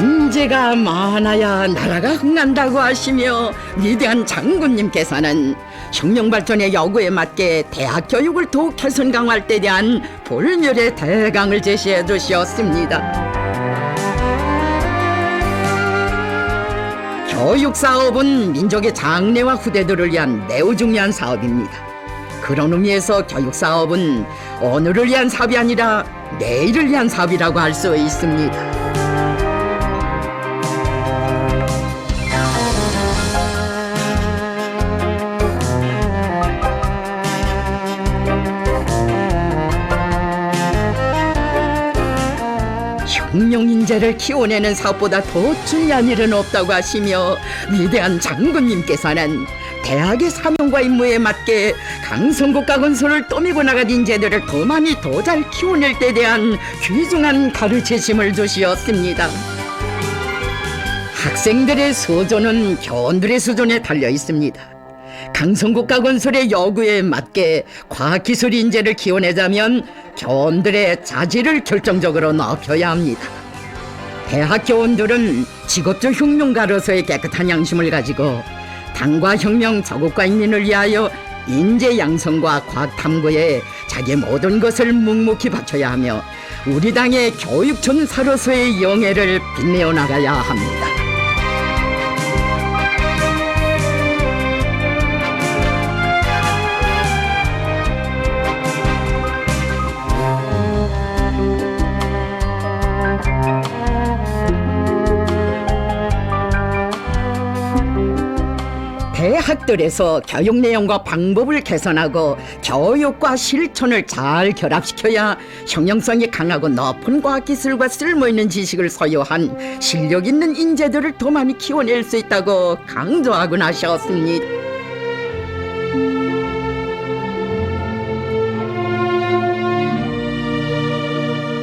Speaker 1: 인재가 많아야 나라가 흥난다고 하시며 위대한 장군님께서는 혁명발전의 요구에 맞게 대학 교육을 더욱 개선 강화할 때 대한 불멸의 대강을 제시해 주시었습니다. 교육사업은 민족의 장래와 후대들을 위한 매우 중요한 사업입니다. 그런 의미에서 교육사업은 오늘을 위한 사업이 아니라 내일을 위한 사업이라고 할 수 있습니다. 혁명 인재를 키워내는 사업보다 더 중요한 일은 없다고 하시며 위대한 장군님께서는 대학의 사명과 임무에 맞게 강성국가 건설을 떠밀고 나간 인재들을 더 많이 더 잘 키워낼 때 대한 귀중한 가르치심을 주시었습니다. 학생들의 수조는 교원들의 수준에 달려 있습니다. 강성국가 건설의 요구에 맞게 과학기술 인재를 키워내자면 교원들의 자질을 결정적으로 높여야 합니다. 대학 교원들은 직업적 혁명가로서의 깨끗한 양심을 가지고 당과 혁명, 조국과 인민을 위하여 인재 양성과 과학 탐구에 자기의 모든 것을 묵묵히 바쳐야 하며 우리 당의 교육 전사로서의 영예를 빛내어 나가야 합니다. 대학들에서 교육 내용과 방법을 개선하고 교육과 실천을 잘 결합시켜야 형용성이 강하고 높은 과학기술과 쓸모있는 지식을 소유한 실력 있는 인재들을 더 많이 키워낼 수 있다고 강조하곤 하셨습니다.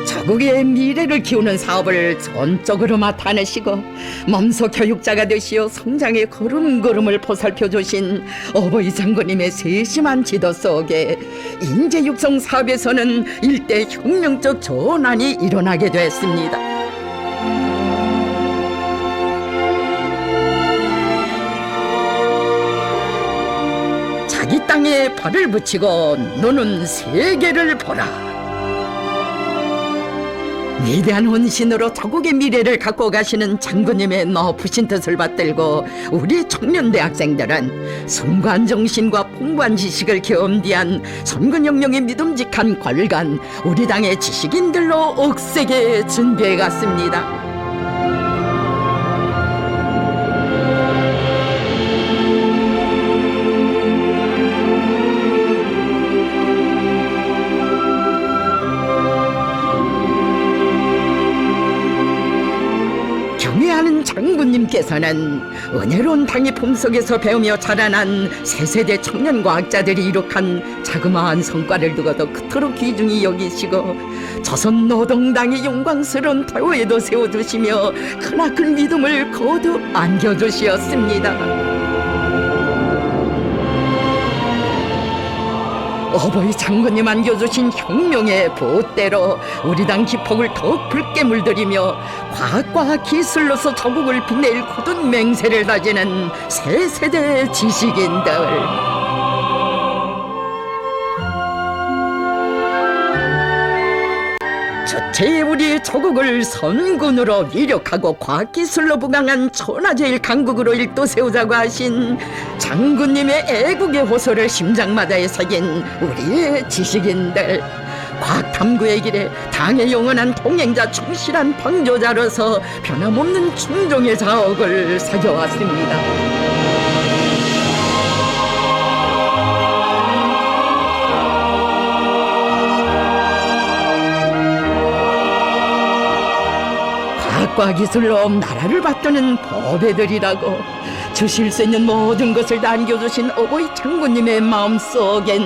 Speaker 1: 조국의 미래를 키우는 사업을 전적으로 맡아내시고 몸소 교육자가 되시어 성장의 걸음걸음을 보살펴 주신 어버이 장군님의 세심한 지도 속에 인재 육성 사업에서는 일대 혁명적 전환이 일어나게 됐습니다. 자기 땅에 발을 붙이고 너는 세계를 보라. 위대한 헌신으로 조국의 미래를 갖고 가시는 장군님의 높으신 뜻을 받들고 우리 청년 대학생들은 숭고한 정신과 풍부한 지식을 겸비한 선근혁명의 믿음직한 관관 우리 당의 지식인들로 억세게 준비해 갔습니다. 경애하는 장군님께서는 은혜로운 당의 품속에서 배우며 자라난 새세대 청년 과학자들이 이룩한 자그마한 성과를 두고도 그토록 귀중히 여기시고 조선 노동당의 영광스러운 태호에도 세워주시며 크나큰 믿음을 거듭 안겨주시었습니다. 어버이 장군님 안겨주신 혁명의 보대로 우리 당 기폭을 더욱 붉게 물들이며 과학과 기술로서 조국을 빛낼 굳은 맹세를 다지는 새 세대 지식인들. 제 우리 조국을 선군으로 위력하고 과학기술로 부강한 천하제일 강국으로 일도세우자고 하신 장군님의 애국의 호소를 심장마다에 새긴 우리의 지식인들, 과학탐구의 길에 당의 영원한 동행자 충실한 방조자로서 변함없는 충종의 자옥을 새겨왔습니다. 과학과 기술로 나라를 받드는 보배들이라고 주실 수 있는 모든 것을 다 안겨주신 어버이 장군님의 마음속엔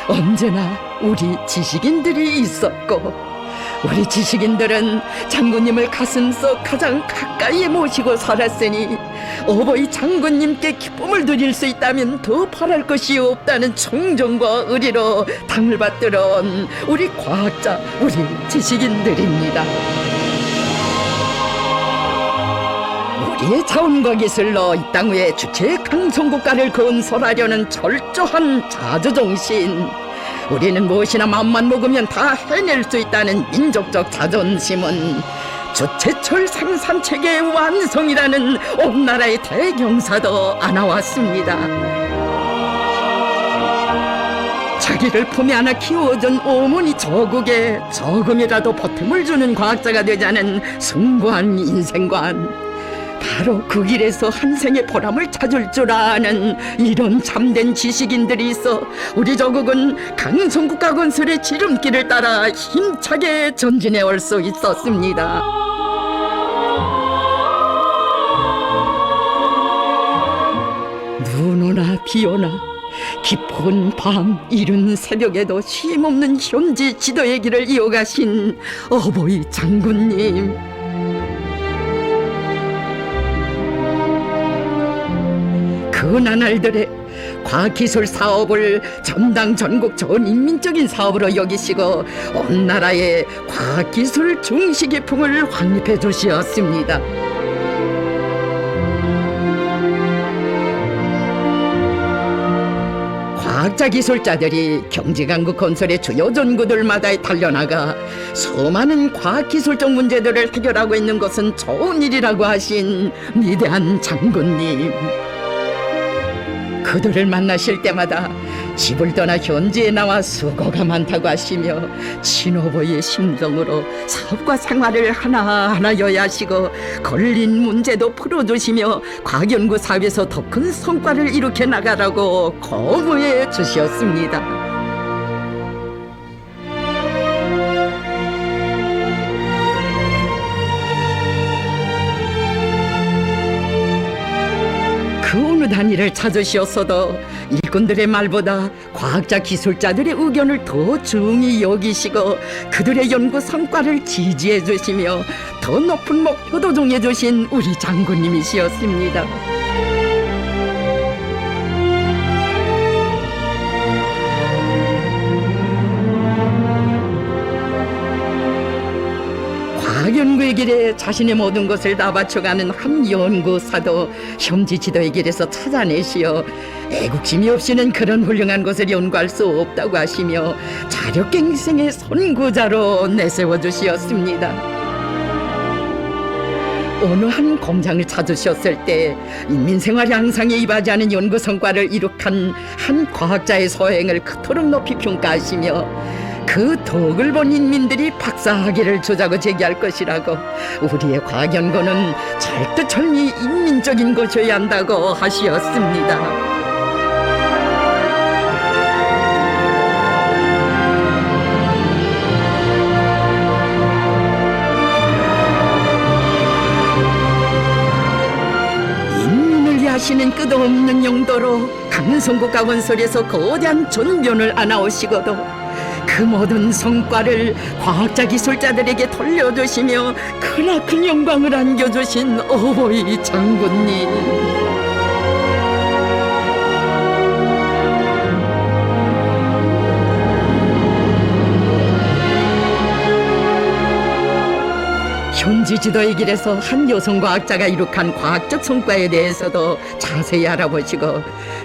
Speaker 1: 언제나 우리 지식인들이 있었고, 우리 지식인들은 장군님을 가슴속 가장 가까이에 모시고 살았으니 어버이 장군님께 기쁨을 드릴 수 있다면 더 바랄 것이 없다는 충정과 의리로 당을 받들어 온 우리 과학자, 우리 지식인들입니다. 우리의 자원과 기술로 이 땅 위에 주체의 강성국가를 건설하려는 철저한 자주정신, 우리는 무엇이나 마음만 먹으면 다 해낼 수 있다는 민족적 자존심은 주체철 생산체계의 완성이라는 온 나라의 대경사도 안아왔습니다. 자기를 품에 안아 키워준 어머니 조국에 조금이라도 보탬을 주는 과학자가 되자는 숭고한 인생관, 바로 그 길에서 한 생의 보람을 찾을 줄 아는 이런 참된 지식인들이 있어 우리 조국은 강성국가 건설의 지름길을 따라 힘차게 전진해 올 수 있었습니다. 눈 오나 비 오나 깊은 밤 이른 새벽에도 쉼없는 현지 지도의 길을 이어가신 어버이 장군님, 그 나날들의 과학기술 사업을 전당 전국 전인민적인 사업으로 여기시고 온 나라에 과학기술 중식의 풍을 확립해 주시었습니다. 과학자 기술자들이 경제강국 건설의 주요 전구들마다 달려나가 수많은 과학기술적 문제들을 해결하고 있는 것은 좋은 일이라고 하신 위대한 장군님, 그들을 만나실 때마다 집을 떠나 현지에 나와 수고가 많다고 하시며 친어버이의 심정으로 사업과 생활을 하나하나 여야하시고 걸린 문제도 풀어주시며 과학연구 사업에서 더 큰 성과를 일으켜 나가라고 거부해 주셨습니다. 그 어느 단위를 찾으시었어도 일꾼들의 말보다 과학자 기술자들의 의견을 더 중히 여기시고 그들의 연구 성과를 지지해 주시며 더 높은 목표도 정해 주신 우리 장군님이시었습니다. 과학연구의 길에 자신의 모든 것을 다 바쳐가는 한 연구사도 현지 지도의 길에서 찾아내시어 애국심이 없이는 그런 훌륭한 것을 연구할 수 없다고 하시며 자력갱생의 선구자로 내세워 주시었습니다. 어느 한 공장을 찾으셨을 때 인민생활 향상에 이바지하는 연구 성과를 이룩한 한 과학자의 소행을 그토록 높이 평가하시며 그 덕을 본 인민들이 박사학위를 주자고 제기할 것이라고 우리의 과학연구는 절대철미 인민적인 것이어야 한다고 하시었습니다. 하시는 끝없는 용도로 강성국가 건설에서 거대한 전변을 안아오시고도 그 모든 성과를 과학자 기술자들에게 돌려주시며 크나큰 영광을 안겨주신 어버이 장군님, 현지 지도의 길에서 한 여성 과학자가 이룩한 과학적 성과에 대해서도 자세히 알아보시고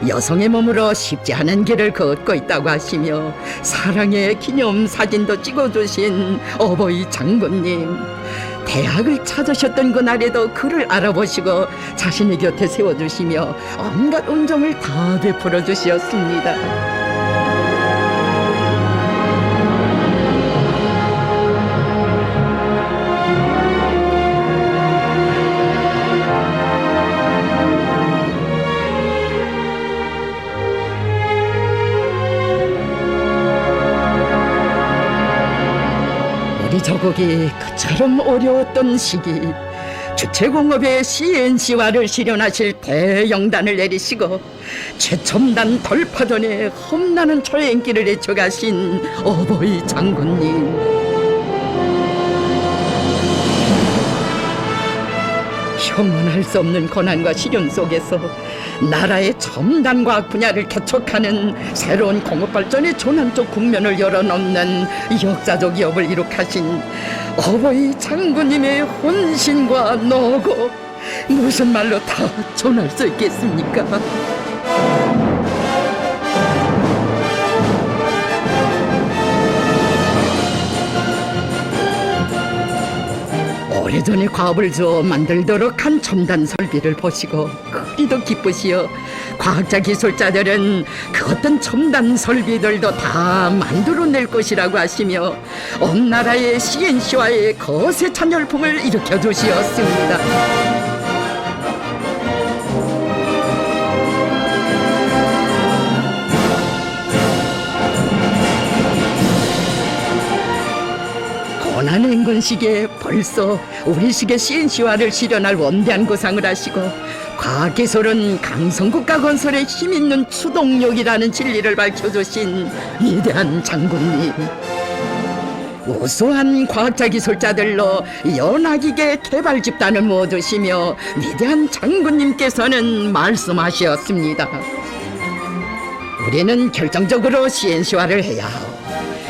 Speaker 1: 여성의 몸으로 쉽지 않은 길을 걷고 있다고 하시며 사랑의 기념 사진도 찍어주신 어버이 장군님, 대학을 찾으셨던 그날에도 그를 알아보시고 자신의 곁에 세워주시며 온갖 온정을 다 베풀어 주시었습니다. 우리 조국이 그처럼 어려웠던 시기, 주체공업의 CNC화를 실현하실 대영단을 내리시고 최첨단 돌파전에 험난한 초행길을 헤쳐가신 어버이 장군님, 형언할 수 없는 고난과 시련 속에서 나라의 첨단 과학 분야를 개척하는 새로운 공업발전의 전환적 국면을 열어놓는 역사적 기업을 이룩하신 어버이 장군님의 헌신과 노고, 무슨 말로 다 전할 수 있겠습니까? 오래전에 과업을 주어 만들도록 한 첨단 설비를 보시고 그리도 기쁘시어 과학자 기술자들은 그 어떤 첨단 설비들도 다 만들어낼 것이라고 하시며 온 나라의 CNC화의 거세 찬열풍을 일으켜 주시었습니다. 고난의 인근 시기에 벌써 우리 시계 CNC화를 실현할 원대한 구상을 하시고 과학기술은 강성국가 건설에 힘있는 추동력이라는 진리를 밝혀주신 위대한 장군님, 우수한 과학자 기술자들로 연합기계 개발 집단을 모으시며 위대한 장군님께서는 말씀하셨습니다. 우리는 결정적으로 CNC화를 해야 하오.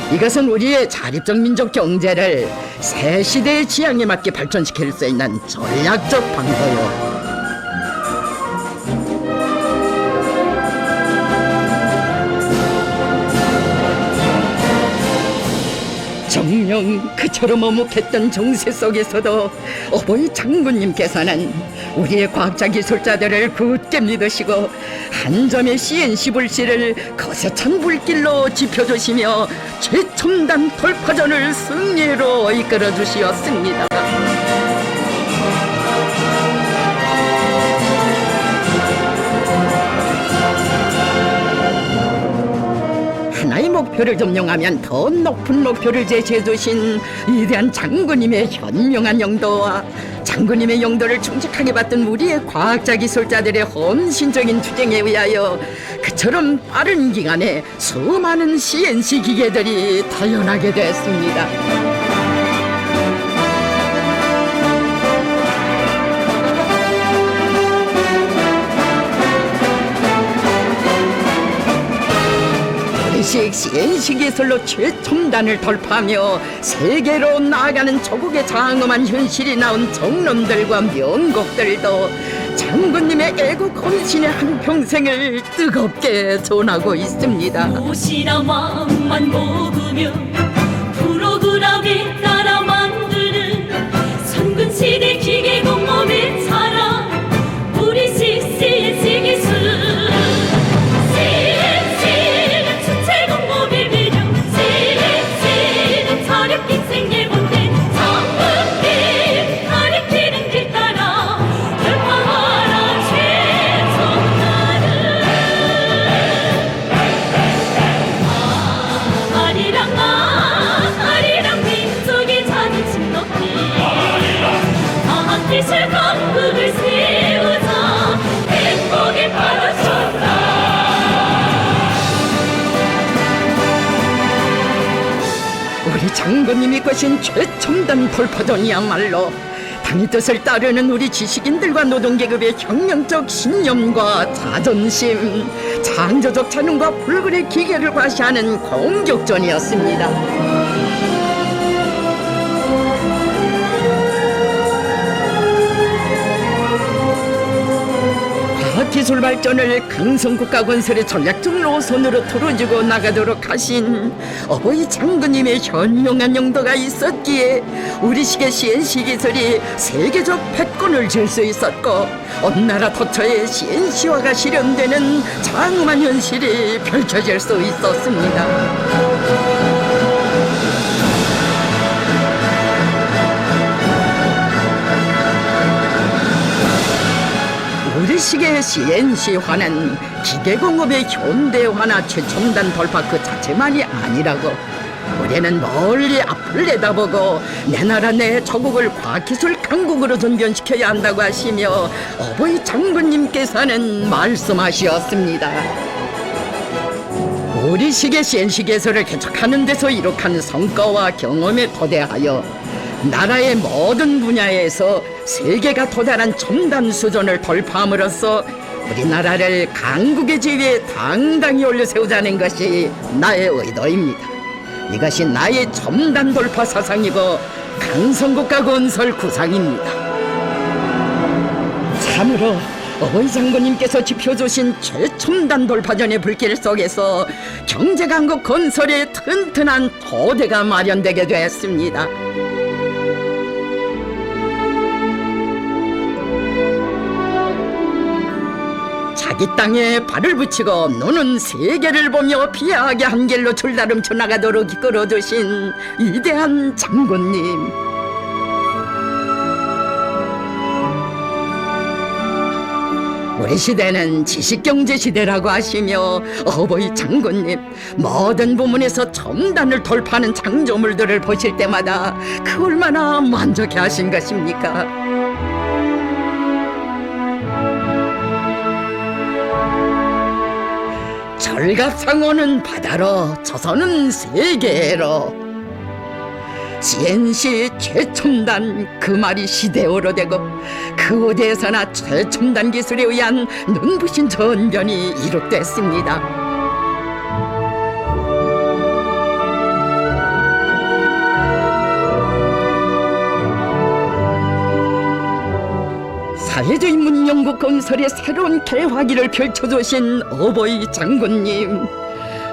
Speaker 1: 이것은 우리의 자립적 민족 경제를 새 시대의 지향에 맞게 발전시킬 수 있는 전략적 방법이오. 정녕 그처럼 어묵했던 정세 속에서도 어버이 장군님께서는 우리의 과학자 기술자들을 굳게 믿으시고 한 점의 CNC 불씨를 거세찬 불길로 지펴주시며 최첨단 돌파전을 승리로 이끌어 주시었습니다. 하나의 목표를 점령하면 더 높은 목표를 제시해 주신 위대한 장군님의 현명한 영도와 장군님의 영도를 충직하게 받던 우리의 과학자 기술자들의 헌신적인 투쟁에 의하여 그처럼 빠른 기간에 수많은 CNC 기계들이 태어나게 됐습니다. CNC 기술로 최첨단을 돌파하며 세계로 나아가는 조국의 장엄한 현실이 나온 정론들과 명곡들도 장군님의 애국 헌신의 한평생을 뜨겁게 전하고 있습니다.
Speaker 2: 도시락 맘만 먹으며 프로그램에 따라 만드는 선군시대 기계공업의 자랑, 우리 CNC 기술.
Speaker 1: 우리 장군님이 거신 최첨단 돌파전이야말로 당의 뜻을 따르는 우리 지식인들과 노동계급의 혁명적 신념과 자존심, 창조적 재능과 불굴의 기계를 과시하는 공격전이었습니다. 기술 발전을 강성국가 건설의 전략적 노선으로 틀어주고 나가도록 하신 어버이 장군님의 현명한 용도가 있었기에 우리식의 CNC 기술이 세계적 패권을 쥘 수 있었고 온 나라 도처에 CNC화가 실현되는 장엄한 현실이 펼쳐질 수 있었습니다. 우리식의 CNC화는 기계공업의 현대화나 최첨단 돌파 그 자체만이 아니라고 우리는 멀리 앞을 내다보고 내 나라 내 조국을 과학기술 강국으로 전변시켜야 한다고 하시며 어버이 장군님께서는 말씀하셨습니다. 우리식의 CNC 기술을 개척하는 데서 이룩한 성과와 경험에 토대하여 나라의 모든 분야에서 세계가 도달한 첨단 수준을 돌파함으로써 우리나라를 강국의 지위에 당당히 올려세우자는 것이 나의 의도입니다. 이것이 나의 첨단 돌파 사상이고 강성국가 건설 구상입니다. 참으로 어버이 장군님께서 지펴주신 최첨단 돌파전의 불길 속에서 경제강국 건설의 튼튼한 토대가 마련되게 되었습니다. 자기 땅에 발을 붙이고 눈은 세계를 보며 비하하게 한 길로 줄다름쳐 나가도록 이끌어주신 위대한 장군님. 우리 시대는 지식경제 시대라고 하시며 어버이 장군님 모든 부문에서 첨단을 돌파하는 창조물들을 보실 때마다 그 얼마나 만족해 하신 것입니까? 철갑상어는 바다로 저선은 세계로 CNC 최첨단 그 말이 시대어로 되고 그 어디에서나 최첨단 기술에 의한 눈부신 전변이 이룩됐습니다. 사회주의 문명국 건설의 새로운 개화기를 펼쳐주신 어버이 장군님,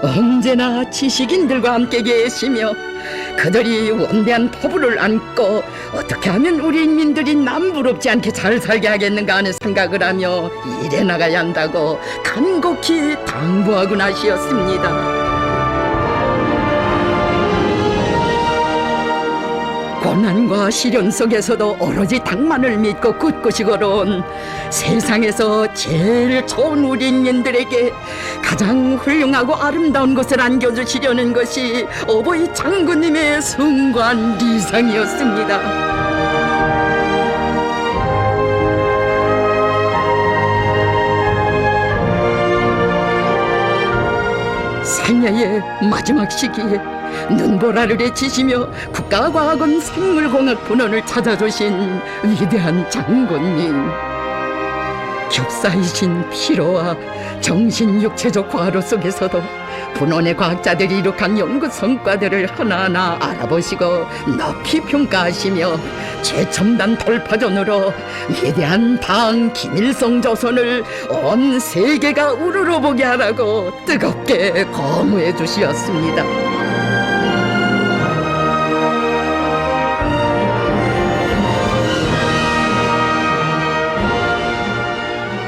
Speaker 1: 언제나 지식인들과 함께 계시며 그들이 원대한 포부를 안고 어떻게 하면 우리 인민들이 남부럽지 않게 잘 살게 하겠는가 하는 생각을 하며 일해 나가야 한다고 간곡히 당부하고 나시었습니다. 고난과 시련 속에서도 오로지 당만을 믿고 굳굳이 걸어온 세상에서 제일 좋은 우리 인민들에게 가장 훌륭하고 아름다운 것을 안겨주시려는 것이 어버이 장군님의 숭고한理想이었습니다. 생애의 마지막 시기에 눈보라를 지시며 국가과학원 생물공학 분원을 찾아주신 위대한 장군님, 격사이신 피로와 정신 육체적 과로 속에서도 분원의 과학자들이 이룩한 연구 성과들을 하나하나 알아보시고 높이 평가하시며 최첨단 돌파전으로 위대한 당 김일성 조선을 온 세계가 우러러보게 하라고 뜨겁게 거무해 주시었습니다.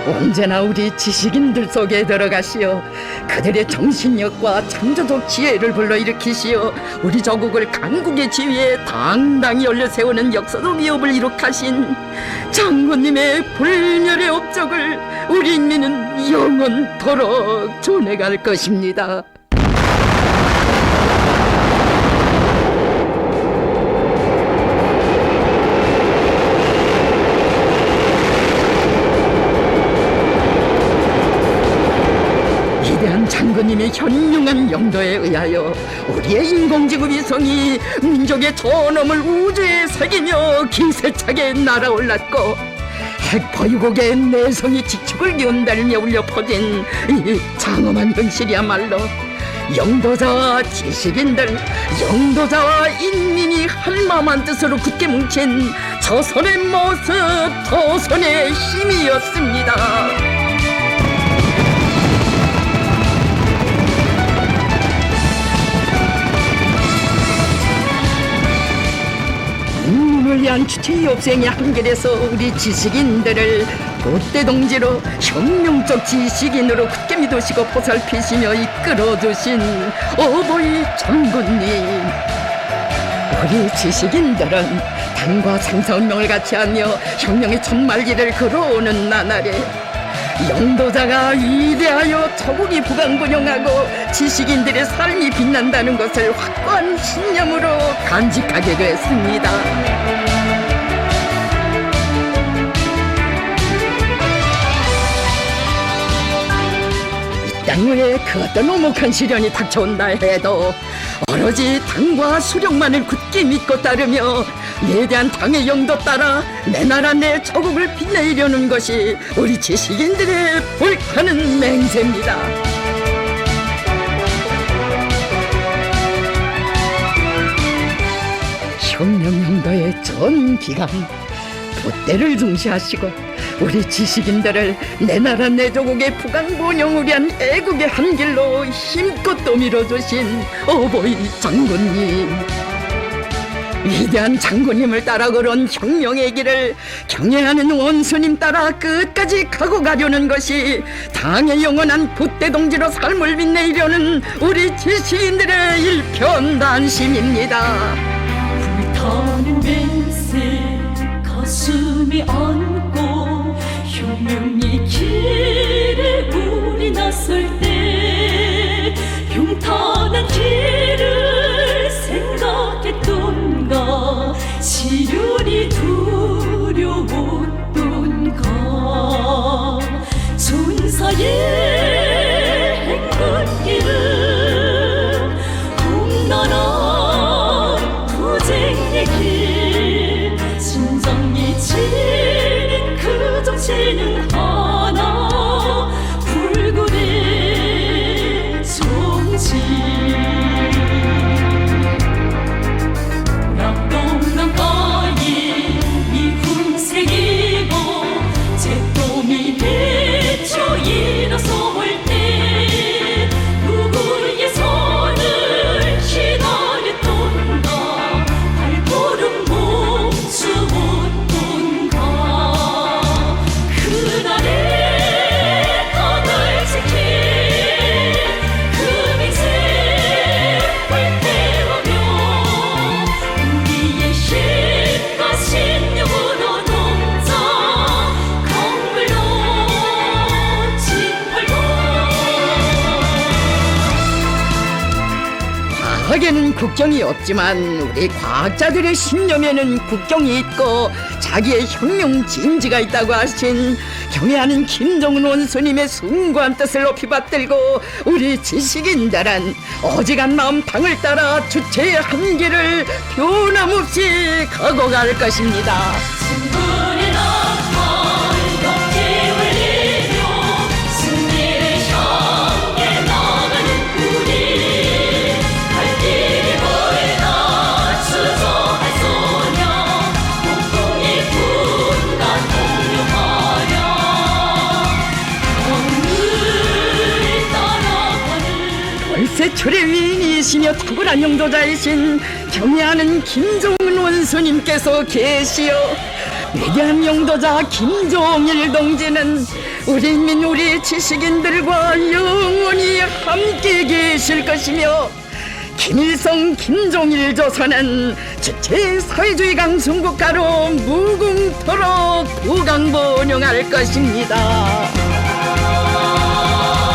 Speaker 1: 언제나 우리 지식인들 속에 들어가시어 그들의 정신력과 창조적 지혜를 불러일으키시어 우리 조국을 강국의 지위에 당당히 올려세우는 역사적 위협을 이룩하신 장군님의 불멸의 업적을 우리 인민은 영원토록 전해갈 것입니다. 장군님의 현명한 영도에 의하여 우리의 인공지구 위성이 민족의 존엄을 우주에 새기며 기세차게 날아올랐고 핵보유국의 내성이 지축을 기운달며 울려 퍼진 이 장엄한 현실이야말로 영도자와 지식인들, 영도자와 인민이 한마음 한뜻으로 굳게 뭉친 조선의 모습, 조선의 힘이었습니다. 위대한 주체의 업생의 한결에서 우리 지식인들을 보떼동지로 혁명적 지식인으로 굳게 믿으시고 보살피시며 이끌어주신 어버이 장군님, 우리 지식인들은 당과 상사운명을 같이하며 혁명의 첫말기를 걸어오는 나날에 영도자가 위대하여 조국이 부강분영하고 지식인들의 삶이 빛난다는 것을 확고한 신념으로 간직하게 됐습니다. 이 땅 위에 그 어떤 오목한 시련이 닥쳐온다 해도 오로지 당과 수령만을 굳게 믿고 따르며 위대한 당의 영도 따라 내 나라 내 조국을 빛내려는 것이 우리 지식인들의 불타는 맹세입니다. 혁명영도의 전 기간 보떼를 중시하시고 우리 지식인들을 내 나라 내 조국의 부강본영을 위한 애국의 한 길로 힘껏 떠밀어주신 어버이 장군님, 위대한 장군님을 따라 걸은 혁명의 길을 경애하는 원수님 따라 끝까지 가고 가려는 것이 당의 영원한 보떼동지로 삶을 빛내려는 우리 지식인들의 일편단심입니다.
Speaker 2: 불타는 맹세 가슴에 안고 혁명의 길에 우리 나설 때 평탄한 길을 생각했던가 시련이 두려웠던가 전사의 행군길은 험난한 투쟁의 길 심장이 지닌 그 정신은 하나 불굴의 정신 낙동강가에 미군 새기고 잿더미 비춰 일어설 때 누구의 손을 기다렸던가 발걸음 멈추었던가 그날의 땅을 지킨 그 맹세 불태우며 우리의 힘과 신념으로 동자 강물로 짓밟아.
Speaker 1: 과학에는 국경이 없지만 우리 과학자들의 신념에는 국경이 있고 자기의 혁명 진지가 있다고 하신 경애하는 김정은 원수님의 숭고한 뜻을 높이 받들고 우리 지식인들은 어지간 마음 당을 따라 주체의 한계를 변함없이 가고 갈 것입니다.
Speaker 2: 승분의 나팔 높이 울리며 승리를 향해 나가는 우리 갈 길이 멀다 추저할 소녀 폭풍이 분간 공룡하랴 강물을 따라가는
Speaker 1: 월세 철의 위인이시며 탁월한 영도자이신 경애하는 김정은 원수님께서 계시어 위대한 영도자 김종일 동지는 우리 인민 우리 지식인들과 영원히 함께 계실 것이며 김일성 김종일 조선은 주체 사회주의 강성국가로 무궁토록 부강번영할 것입니다.